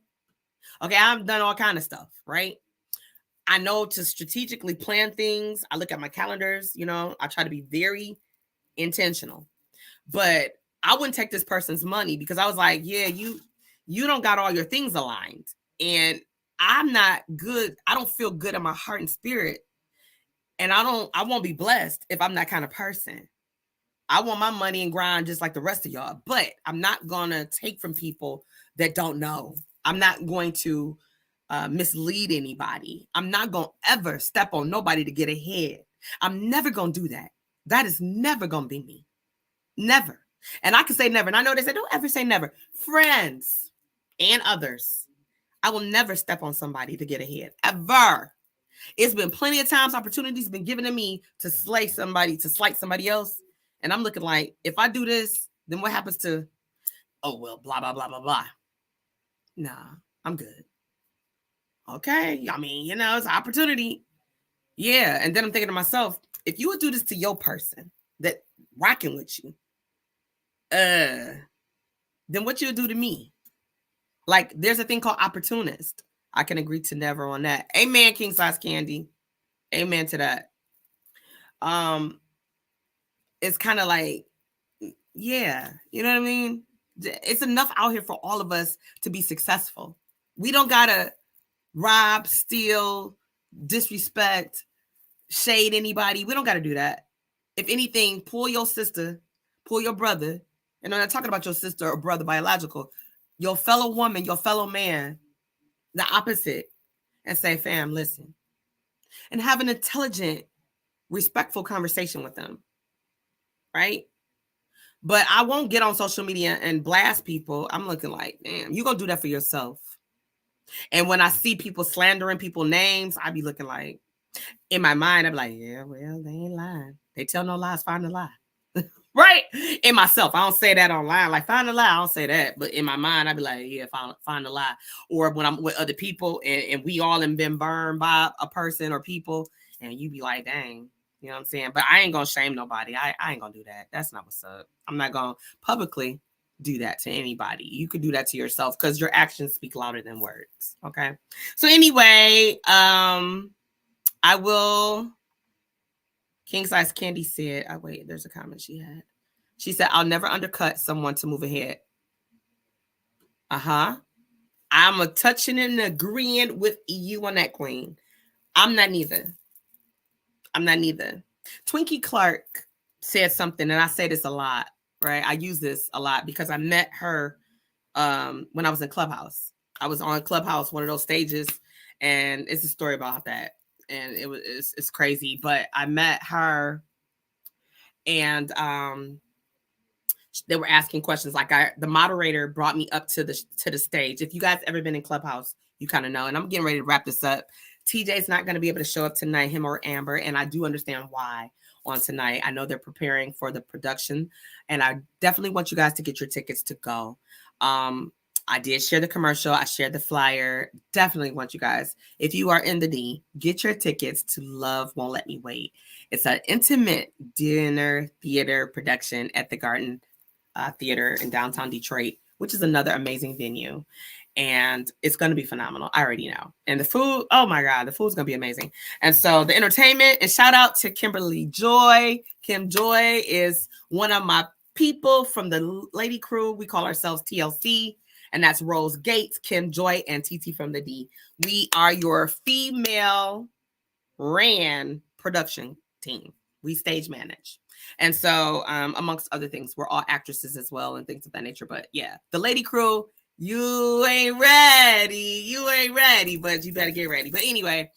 Okay, I've done all kind of stuff, right? I know to strategically plan things. I look at my calendars, you know, I try to be very intentional. But I wouldn't take this person's money because I was like, yeah, you don't got all your things aligned. And I'm not good. I don't feel good in my heart and spirit. And I won't be blessed if I'm that kind of person. I want my money and grind just like the rest of y'all, but I'm not going to take from people that don't know. I'm not going to mislead anybody. I'm not going to ever step on nobody to get ahead. I'm never going to do that. That is never going to be me. Never. And I can say never. And I know they say, don't ever say never. Friends and others, I will never step on somebody to get ahead. Ever. It's been plenty of times, opportunities been given to me to slight somebody else. And I'm looking like, if I do this, then what happens to, oh, well, blah, blah, blah, blah, blah. Nah, I'm good. Okay. I mean, you know, it's an opportunity. Yeah. And then I'm thinking to myself, if you would do this to your person that rocking with you, then what you would do to me? Like, there's a thing called opportunist. I can agree to never on that. Amen, king size candy. Amen to that. It's kind of like, yeah, you know what I mean? It's enough out here for all of us to be successful. We don't gotta rob, steal, disrespect, shade anybody. We don't gotta do that. If anything, pull your sister, pull your brother, and I'm not talking about your sister or brother biological, your fellow woman, your fellow man, the opposite, and say, fam, listen, and have an intelligent, respectful conversation with them, right? But I won't get on social media and blast people. I'm looking like, damn, you're going to do that for yourself. And when I see people slandering people's names, I be looking like, in my mind, I'm like, yeah, well, they ain't lying. They tell no lies, find a lie. Right? In myself, I don't say that online. Like, find a lie, I don't say that. But in my mind, I'd be like, yeah, find a lie. Or when I'm with other people and we all have been burned by a person or people, and you be like, dang, you know what I'm saying? But I ain't going to shame nobody. I ain't going to do that. That's not what's up. I'm not going to publicly do that to anybody. You could do that to yourself because your actions speak louder than words. Okay? So anyway, I will... King Size Candy said, oh, wait, there's a comment she had. She said, I'll never undercut someone to move ahead. I'm a touching and agreeing with you on that, queen. I'm not neither. Twinkie Clark said something, and I say this a lot, right? I use this a lot because I met her when I was in Clubhouse. I was on Clubhouse, one of those stages, and it's a story about that. And it's crazy, but I met her and they were asking questions. Like the moderator brought me up to the stage. If you guys ever been in Clubhouse, you kind of know. And I'm getting ready to wrap this up. TJ's not going to be able to show up tonight, him or Amber, and I do understand why on tonight. I know they're preparing for the production, and I definitely want you guys to get your tickets to go. I did share the commercial. I shared the flyer. Definitely want you guys, if you are in the D, get your tickets to Love Won't Let Me Wait. It's an intimate dinner theater production at the Garden Theater in downtown Detroit, which is another amazing venue. And it's going to be phenomenal. I already know. And the food, oh my God, the food's going to be amazing. And so the entertainment, and shout out to Kimberly Joy. Kim Joy is one of my people from the lady crew. We call ourselves TLC. And that's Rose Gates, Kim Joy, and TT from the D. We are your female ran production team. We stage manage. And so, amongst other things, we're all actresses as well and things of that nature. But yeah, the lady crew, you ain't ready. You ain't ready, but you better get ready. But anyway,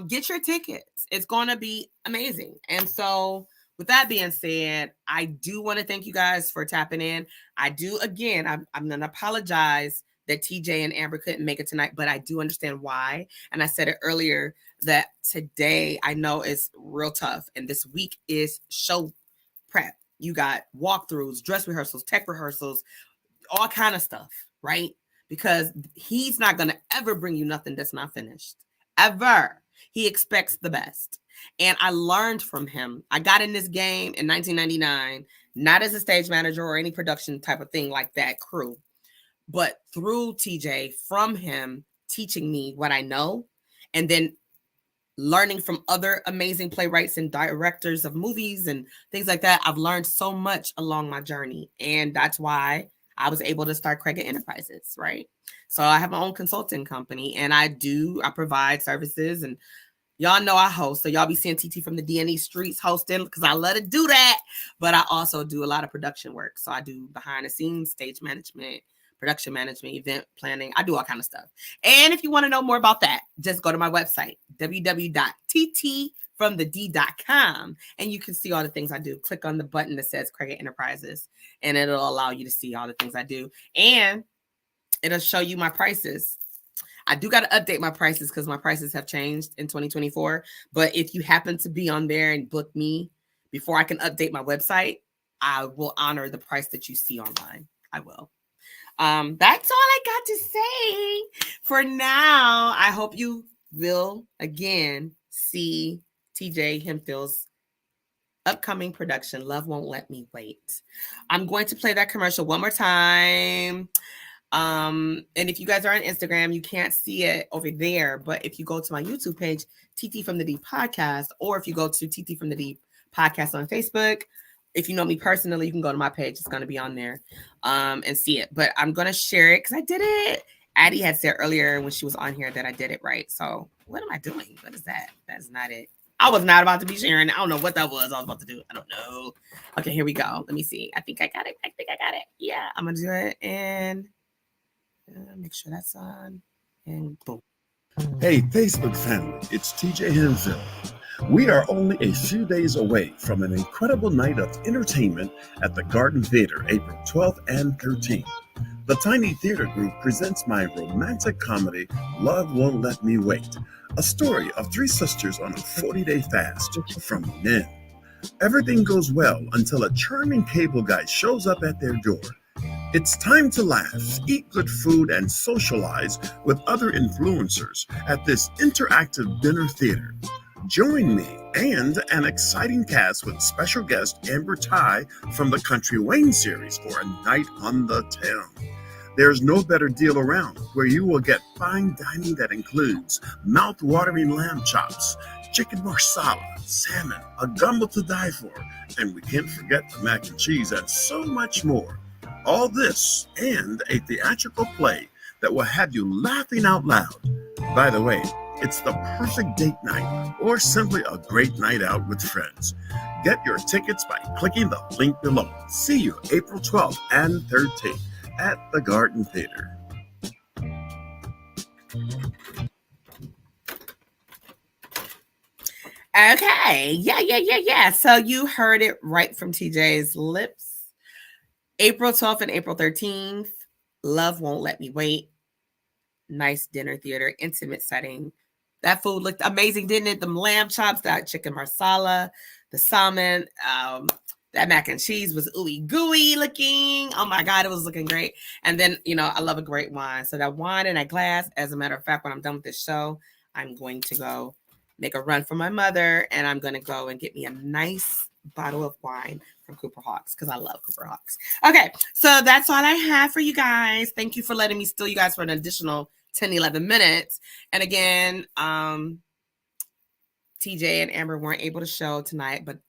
get your tickets. It's going to be amazing. And so, with that being said, I do want to thank you guys for tapping in. I do, again, I'm going to apologize that TJ and Amber couldn't make it tonight, but I do understand why. And I said it earlier that today I know is real tough. And this week is show prep. You got walkthroughs, dress rehearsals, tech rehearsals, all kind of stuff, right? Because he's not going to ever bring you nothing that's not finished. Ever. He expects the best. And I learned from him. I got in this game in 1999, not as a stage manager or any production type of thing like that crew, but through TJ, from him teaching me what I know, and then learning from other amazing playwrights and directors of movies and things like that. I've learned so much along my journey. And that's why I was able to start Craig Enterprises, right? So I have my own consulting company, and I provide services, and y'all know I host. So y'all be seeing TT from the DNE streets hosting because I love to do that. But I also do a lot of production work. So I do behind the scenes, stage management, production management, event planning. I do all kind of stuff. And if you want to know more about that, just go to my website, www.ttfromthed.com, and you can see all the things I do. Click on the button that says Craig Enterprises, and it'll allow you to see all the things I do. And it'll show you my prices. I do got to update my prices because my prices have changed in 2024. But if you happen to be on there and book me before I can update my website, I will honor the price that you see online. I will. That's all I got to say for now. I hope you will again see TJ Hemphill's upcoming production, Love Won't Let Me Wait. I'm going to play that commercial one more time. And if you guys are on Instagram, you can't see it over there. But if you go to my YouTube page, TT from the Deep Podcast, or if you go to TT from the Deep Podcast on Facebook, if you know me personally, you can go to my page. It's going to be on there and see it. But I'm going to share it because I did it. Addie had said earlier when she was on here that I did it right. So what am I doing? What is that? That's not it. I was not about to be sharing. I don't know what that was. I was about to do. I don't know. Okay, here we go. Let me see. I think I got it. Yeah, I'm going to do it. And make sure that's on. And boom. Hey, Facebook family, it's TJ Hemphill. We are only a few days away from an incredible night of entertainment at the Garden Theater, April 12th and 13th. The Tiny Theater Group presents my romantic comedy, Love Won't Let Me Wait, a story of three sisters on a 40-day fast from men. Everything goes well until a charming cable guy shows up at their door. It's time to laugh, eat good food, and socialize with other influencers at this interactive dinner theater. Join me and an exciting cast with special guest Amber Ty from the Country Wayne series for a night on the town. There's no better deal around, where you will get fine dining that includes mouth-watering lamb chops, chicken marsala, salmon, a gumbo to die for, and we can't forget the mac and cheese and so much more. All this and a theatrical play that will have you laughing out loud. By the way, it's the perfect date night or simply a great night out with friends. Get your tickets by clicking the link below. See you April 12th and 13th at the Garden Theater. Okay. Yeah. So you heard it right from TJ's lips. April 12th and April 13th, Love Won't Let Me Wait. Nice dinner theater, intimate setting. That food looked amazing, didn't it? The lamb chops, that chicken marsala, the salmon, that mac and cheese was ooey gooey looking. Oh my God, it was looking great. And then, I love a great wine. So that wine in that glass, as a matter of fact, when I'm done with this show, I'm going to go make a run for my mother, and I'm going to go and get me a nice bottle of wine from Cooper Hawks because I love Cooper Hawks. Okay, so that's all I have for you guys. Thank you for letting me steal you guys for an additional 10, 11 minutes. And again, TJ and Amber weren't able to show tonight, but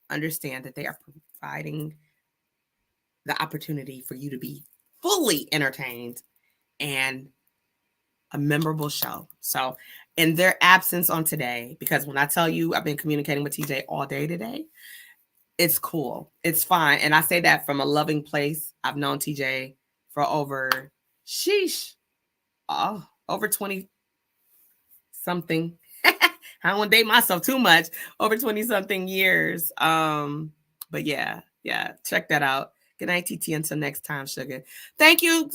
understand that they are providing the opportunity for you to be fully entertained and a memorable show. So in their absence on today, because when I tell you I've been communicating with TJ all day today, it's cool. It's fine. And I say that from a loving place. I've known TJ for over 20 something. I don't want to date myself too much. Over 20 something years. But yeah, check that out. Good night, TT. Until next time, sugar. Thank you,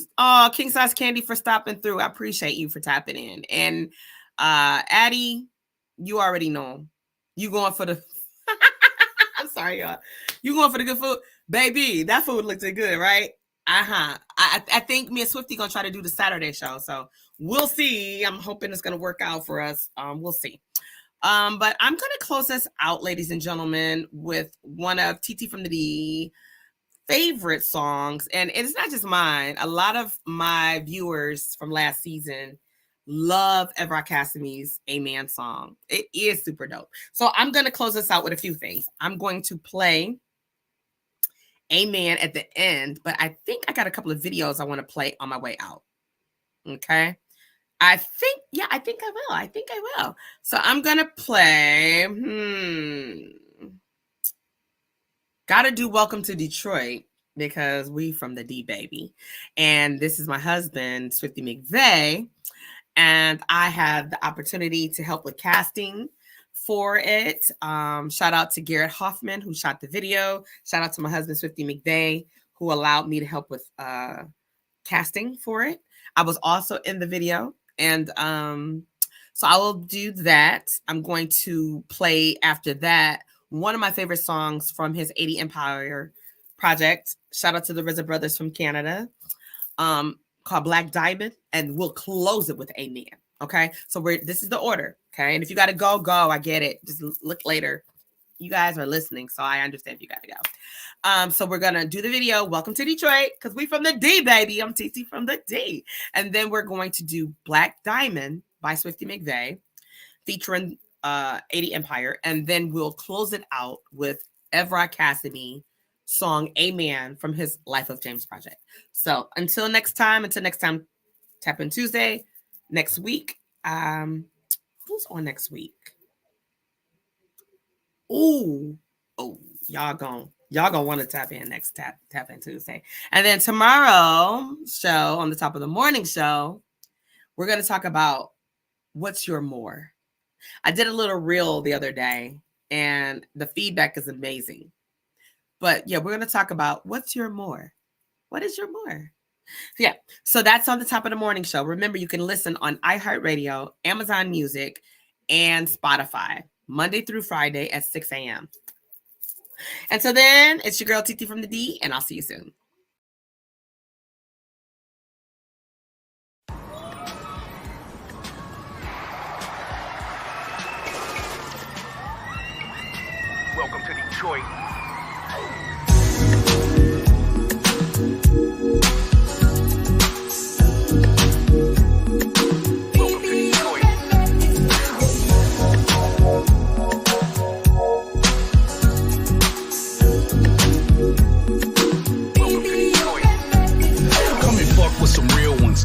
King Size Candy, for stopping through. I appreciate you for tapping in. And Addie, you already know. You going for the I'm sorry, y'all. You going for the good food? Baby, that food looked good, right? I think me and Swifty gonna try to do the Saturday show. So we'll see. I'm hoping it's gonna work out for us. We'll see. But I'm gonna close this out, ladies and gentlemen, with one of TT from the D favorite songs. And it's not just mine. A lot of my viewers from last season love Evra Cassimy's Amen song. It is super dope. So I'm going to close this out with a few things. I'm going to play Amen at the end, but I think I got a couple of videos I want to play on my way out. Okay. I think I will. So I'm going to play, gotta do Welcome to Detroit because we from the D, baby. And this is my husband, Swifty McVeigh. And I had the opportunity to help with casting for it. Shout out to Garrett Hoffman, who shot the video. Shout out to my husband, Swifty McVeigh, who allowed me to help with casting for it. I was also in the video. And so I will do that. I'm going to play after that one of my favorite songs from his 80 Empire project. Shout out to the RZA brothers from Canada. Called Black Diamond, and we'll close it with Amen. Okay, so this is the order. Okay, and if you got to go. I get it. Just look later. You guys are listening, so I understand if you got to go. So we're gonna do the video. Welcome to Detroit, because we from the D, baby. I'm TT from the D, and then we're going to do Black Diamond by Swifty McVeigh, featuring 80 Empire, and then we'll close it out with Evra Cassidy song Amen from his Life of James project. So until next time, Tap In Tuesday. Next week, who's on next week? Y'all gonna want to tap in next tap in Tuesday. And then tomorrow show, on the top of the morning show, we're gonna talk about what's your more. I did a little reel the other day, and the feedback is amazing. But yeah, we're going to talk about what's your more. What is your more? Yeah, so that's on the top of the morning show. Remember, you can listen on iHeartRadio, Amazon Music, and Spotify, Monday through Friday at 6 a.m. And so then, it's your girl TT from the D, and I'll see you soon. Welcome to Detroit.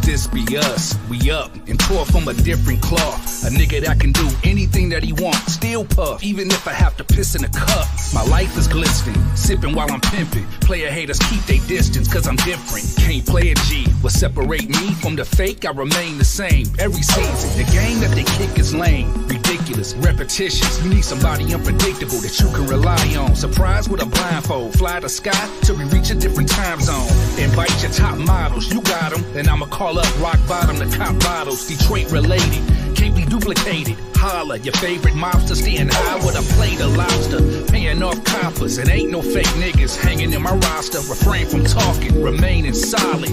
This be us, we up and tore from a different cloth. A nigga that can do anything that he wants, still puff, even if I have to piss in a cup. My life is glistening, sipping while I'm pimping. Player haters keep they distance, cause I'm different. Can't play a G, what separate me from the fake, I remain the same. Every season, the game that they kick is lame. Ridiculous, repetitious, you need somebody unpredictable that you can rely on. Surprise with a blindfold, fly the sky till we reach a different time zone. Invite your top models, you got them, then I'ma call up rock bottom to cop bottles. Detroit related, can't be duplicated. Holla, your favorite mobster staying high with a plate of lobster. Paying off coppers, it ain't no fake niggas hanging in my roster. Refrain from talking, remaining solid.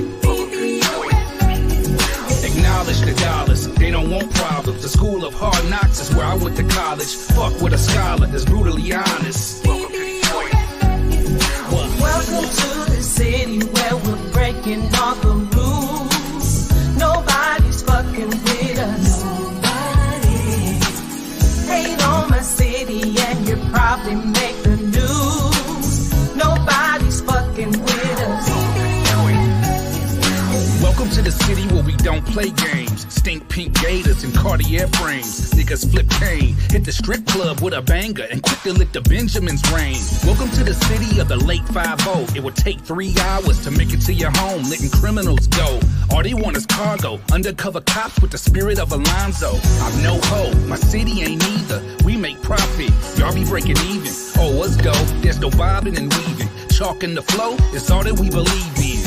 Acknowledge the dollars, they don't want problems. The school of hard knocks is where I went to college. Fuck with a scholar that's brutally honest. Welcome to Detroit. Welcome to the city where we're breaking all the rules. Nobody's fucking with us. Nobody. Hate on my city and you probably make the news. Nobody's fucking with us. Welcome to the city where we don't play games. James, stink pink gators and Cartier frames. Niggas flip cane, hit the strip club with a banger and quick to let the Benjamins rain. Welcome to the city of the late 5-0. It would take 3 hours to make it to your home, letting criminals go. All they want is cargo, undercover cops with the spirit of Alonzo. I'm no hoe, my city ain't either. We make profit, y'all be breaking even. Oh, let's go, there's no bobbing and weaving. Chalk in the flow is all that we believe in.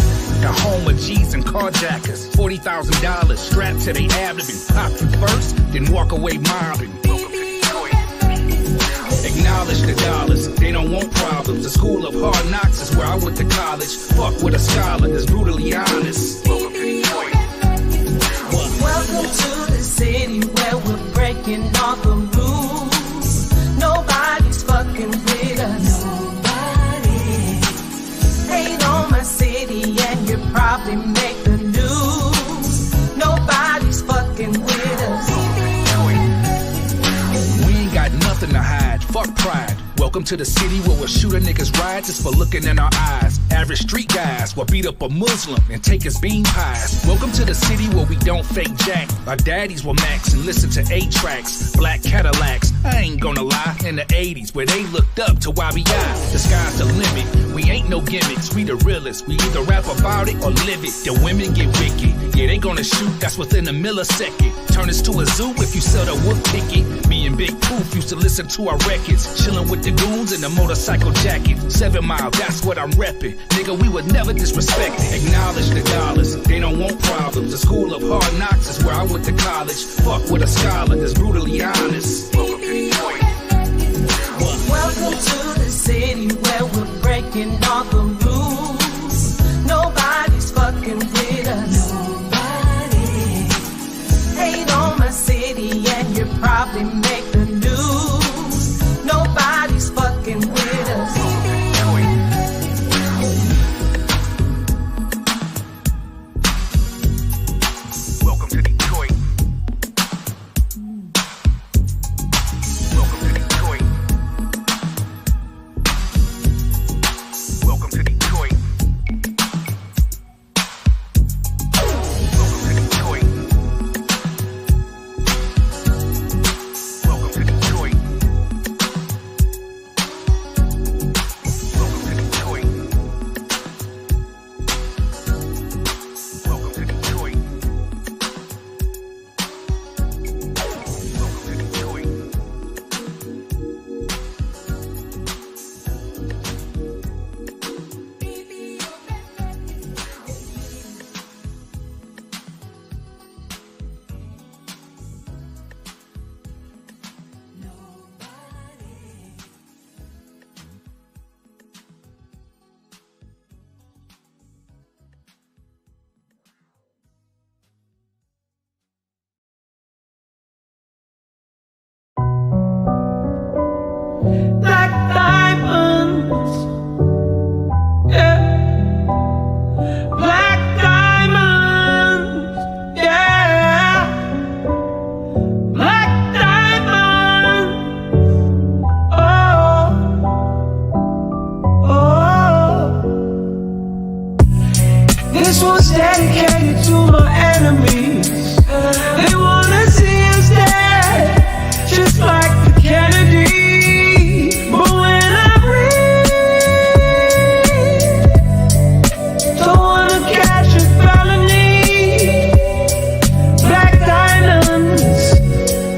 The home of G's and carjackers, $40,000 strapped to their abdomen. Pop you first, then walk away mobbing. Acknowledge the dollars, they don't want problems. The school of hard knocks is where I went to college. Fuck with a scholar that's brutally honest. Welcome to Detroit. Welcome to the city where we're breaking all the rules. Nobody's fucking with us. Nobody. Hate on my city and you probably make the news. Nobody's fucking with us. We ain't got nothing to hide. Fuck pride. Welcome to the city where we'll shoot a nigga's ride just for looking in our eyes. Average street guys will beat up a Muslim and take his bean pies. Welcome to the city where we don't fake jack. Our daddies will max and listen to 8 tracks. Black Cadillacs, I ain't gonna lie. In the 80s where they looked up to YBI. The sky's the limit, we ain't no gimmicks. We the realest, we either rap about it or live it. The women get wicked, yeah they gonna shoot, that's within a millisecond. Turn us to a zoo if you sell the wolf ticket. Me and Big Poof used to listen to our records. Chillin' with the goons in the motorcycle jacket. 7 Mile, that's what I'm reppin'. Nigga, we would never disrespect it. Acknowledge the dollars, they don't want problems. The school of hard knocks is where I went to college. Fuck with a scholar that's brutally honest. Welcome to Detroit. Welcome to the city where we're breaking all the rules. Nobody's fucking with us. Nobody. Hate on my city and you probably make the news. Nobody's fucking with us. Welcome to Detroit. Welcome to Detroit. Welcome to Detroit. Welcome to Detroit. Welcome to Detroit. Welcome to Detroit. Welcome to Detroit. Welcome to Detroit. Black diamonds, yeah. Black diamonds, yeah. Black diamonds, oh, oh. This one's dedicated to my enemies. They wanna see us dead, just like the Kennedy. But when I breathe, don't wanna catch a felony. Black diamonds,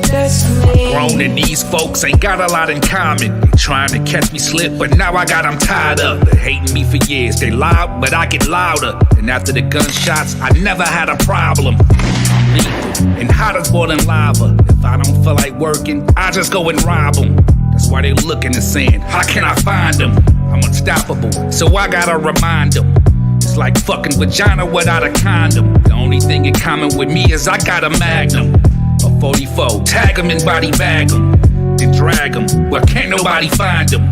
destiny. Grown and these folks ain't got a lot in common. They trying to catch me slip, but now I got them tied up. They hating me for years. They loud, but I get louder. And after the gunshots, I never had a problem. I'm lethal and hot as boiling lava. If I don't feel like working, I just go and rob them. That's why they looking and saying, how can I find them? I'm unstoppable, so I gotta remind them. It's like fucking vagina without a condom. The only thing in common with me is I got a magnum. A 44, tag them and body bag them. Then drag them, where can't nobody find them.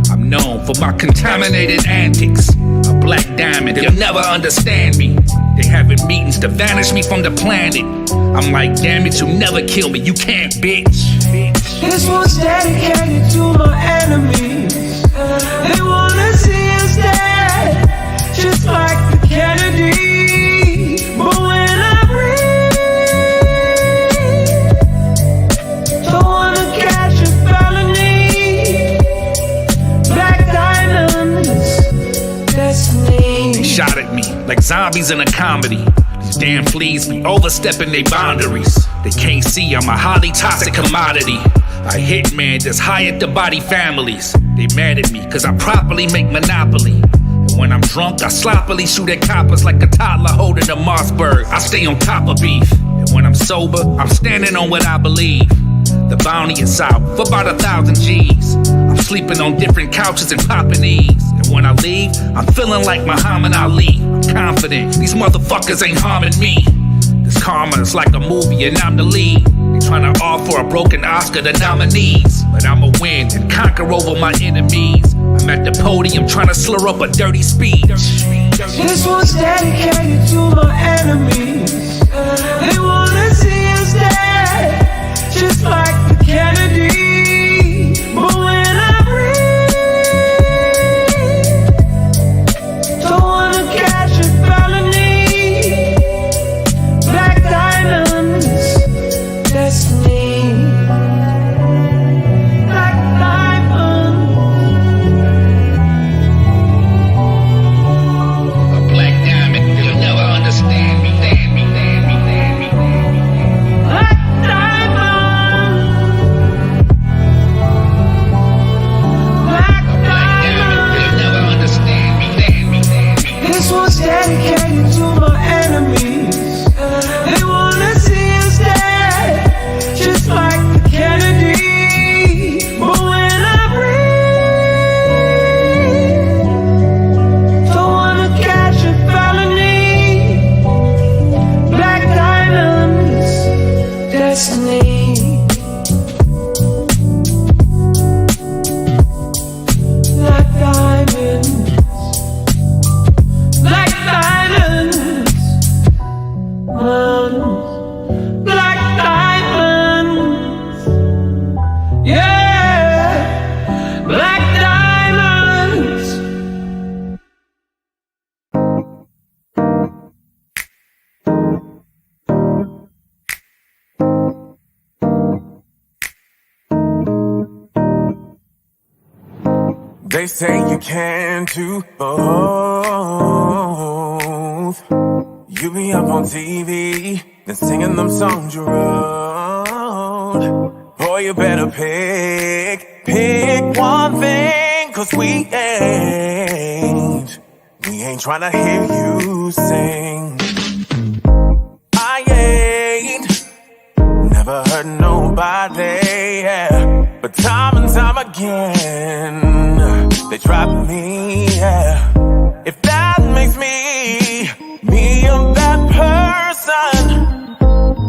I'm known for my contaminated antics. A black diamond, they'll never understand me. They having meetings to vanish me from the planet. I'm like, damn it, you'll never kill me, you can't, bitch. This one's dedicated to my enemies. They wanna see us dead, just like the Kennedy. But when I breathe, destiny. They shot at me like zombies in a comedy. These damn fleas be overstepping their boundaries. They can't see I'm a highly toxic commodity. A hitman that's hired to body families. They mad at me cause I properly make Monopoly. And when I'm drunk, I sloppily shoot at coppers like a toddler holding a Mossberg. I stay on top of beef. And when I'm sober, I'm standing on what I believe. The bounty is out for about 1,000 G's. I'm sleeping on different couches and popping E's. And when I leave, I'm feeling like Muhammad Ali. I'm confident, these motherfuckers ain't harming me. This karma is like a movie and I'm the lead. They tryna offer a broken Oscar to nominees. But I'ma win and conquer over my enemies. I'm at the podium tryna slur up a dirty speech. This one's dedicated to my enemies. They wanna see us dead, just like the Kennedy. But when I breathe, don't wanna catch a felony. Black diamonds, destiny. Black diamonds. A black diamond, you'll never understand me. Black diamond. Black diamond. You'll never understand me. This one's dedicated to my enemies. They wanna see us dead, just like the Kennedy. But when I breathe, don't wanna catch a felony. Black diamonds, destiny. Black diamonds. Black diamonds, black diamonds, yeah, black diamonds. They say you can't do both. You be up on TV, then singing them songs you wrote. Boy, you better pick one thing, cause we ain't tryna hear you sing. I ain't never hurt nobody, yeah. But time and time again, they drop me, yeah. If that makes me a bad person,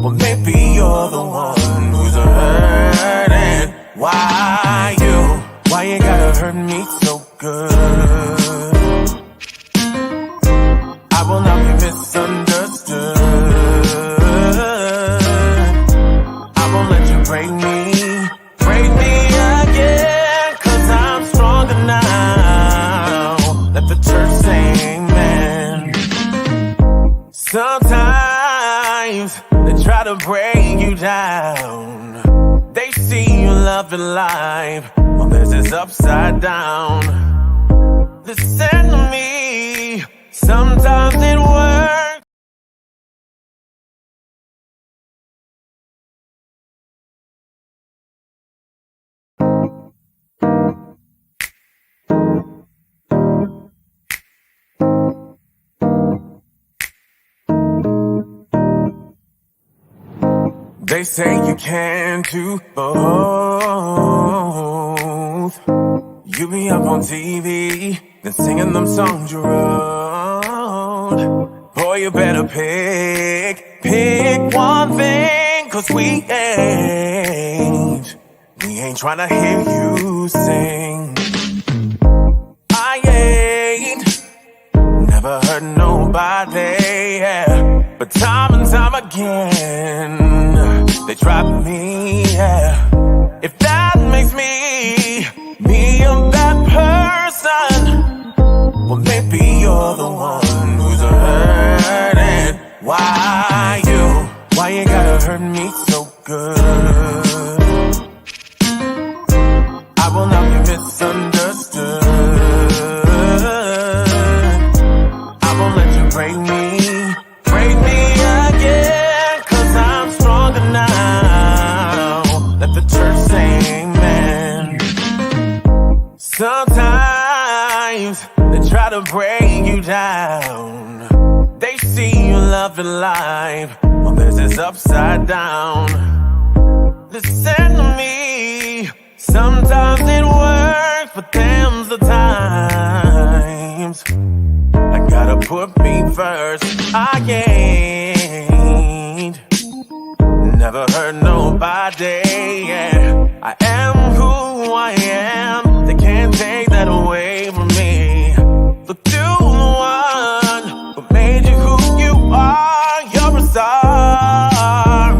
well maybe you're the one who's hurting. Why you gotta hurt me so good? I will not be misunderstood. I won't let you break me again, cause I'm stronger now. Let the church say amen. Sometimes they try to break you down. They see you loving life, well this is upside down. Listen to me, sometimes it works. They say you can't do both. You be up on TV, then singing them songs you wrote. Boy, you better pick one thing, cause we ain't tryna hear you sing. I ain't never hurt nobody, yeah. But time and time again, they drop me, yeah. If that makes me a bad person, well maybe you're the one who's hurting. Why you gotta hurt me so good? I will not be misunderstood. break me again, 'cause I'm stronger now. Let the church say amen. Sometimes they try to break you down. They see you loving life, well, this is upside down. Listen to me, sometimes it works, but them's the times. I gotta put me first. I ain't never hurt nobody. Yeah. I am who I am. They can't take that away from me. Look to the one who made you who you are. You're a star,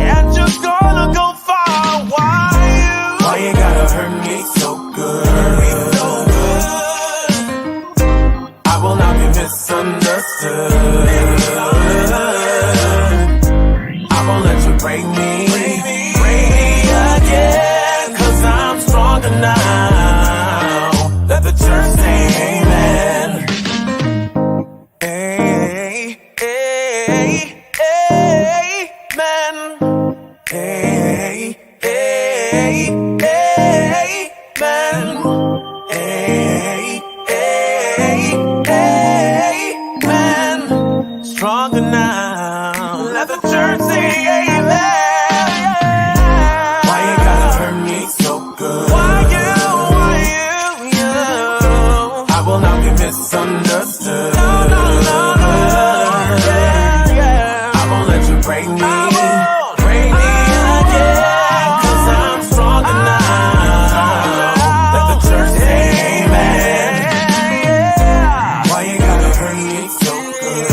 and you're gonna go far. Why you gotta hurt me so good? I will not be misunderstood. I won't let you break me again, 'cause I'm stronger now. Let the church say amen. Hey, hey, amen. Hey, hey, amen. Hey, hey, amen. Stronger now. Let the church say amen. Why you gotta hurt me so good? Why you? I will not be misunderstood. No. Yeah. I won't let you break me. Again, 'cause I'm stronger now. Let the church say amen. Why you gotta hurt me so good?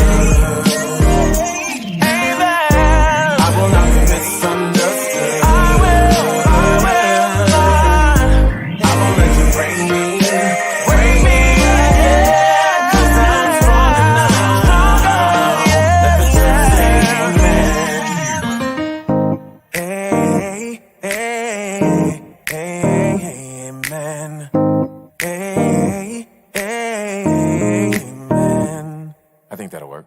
Amen. I will not be misunderstood. I won't let you break me again, 'cause I'm stronger now. Let the church say amen. Hey, amen. Hey, amen. I think that'll work.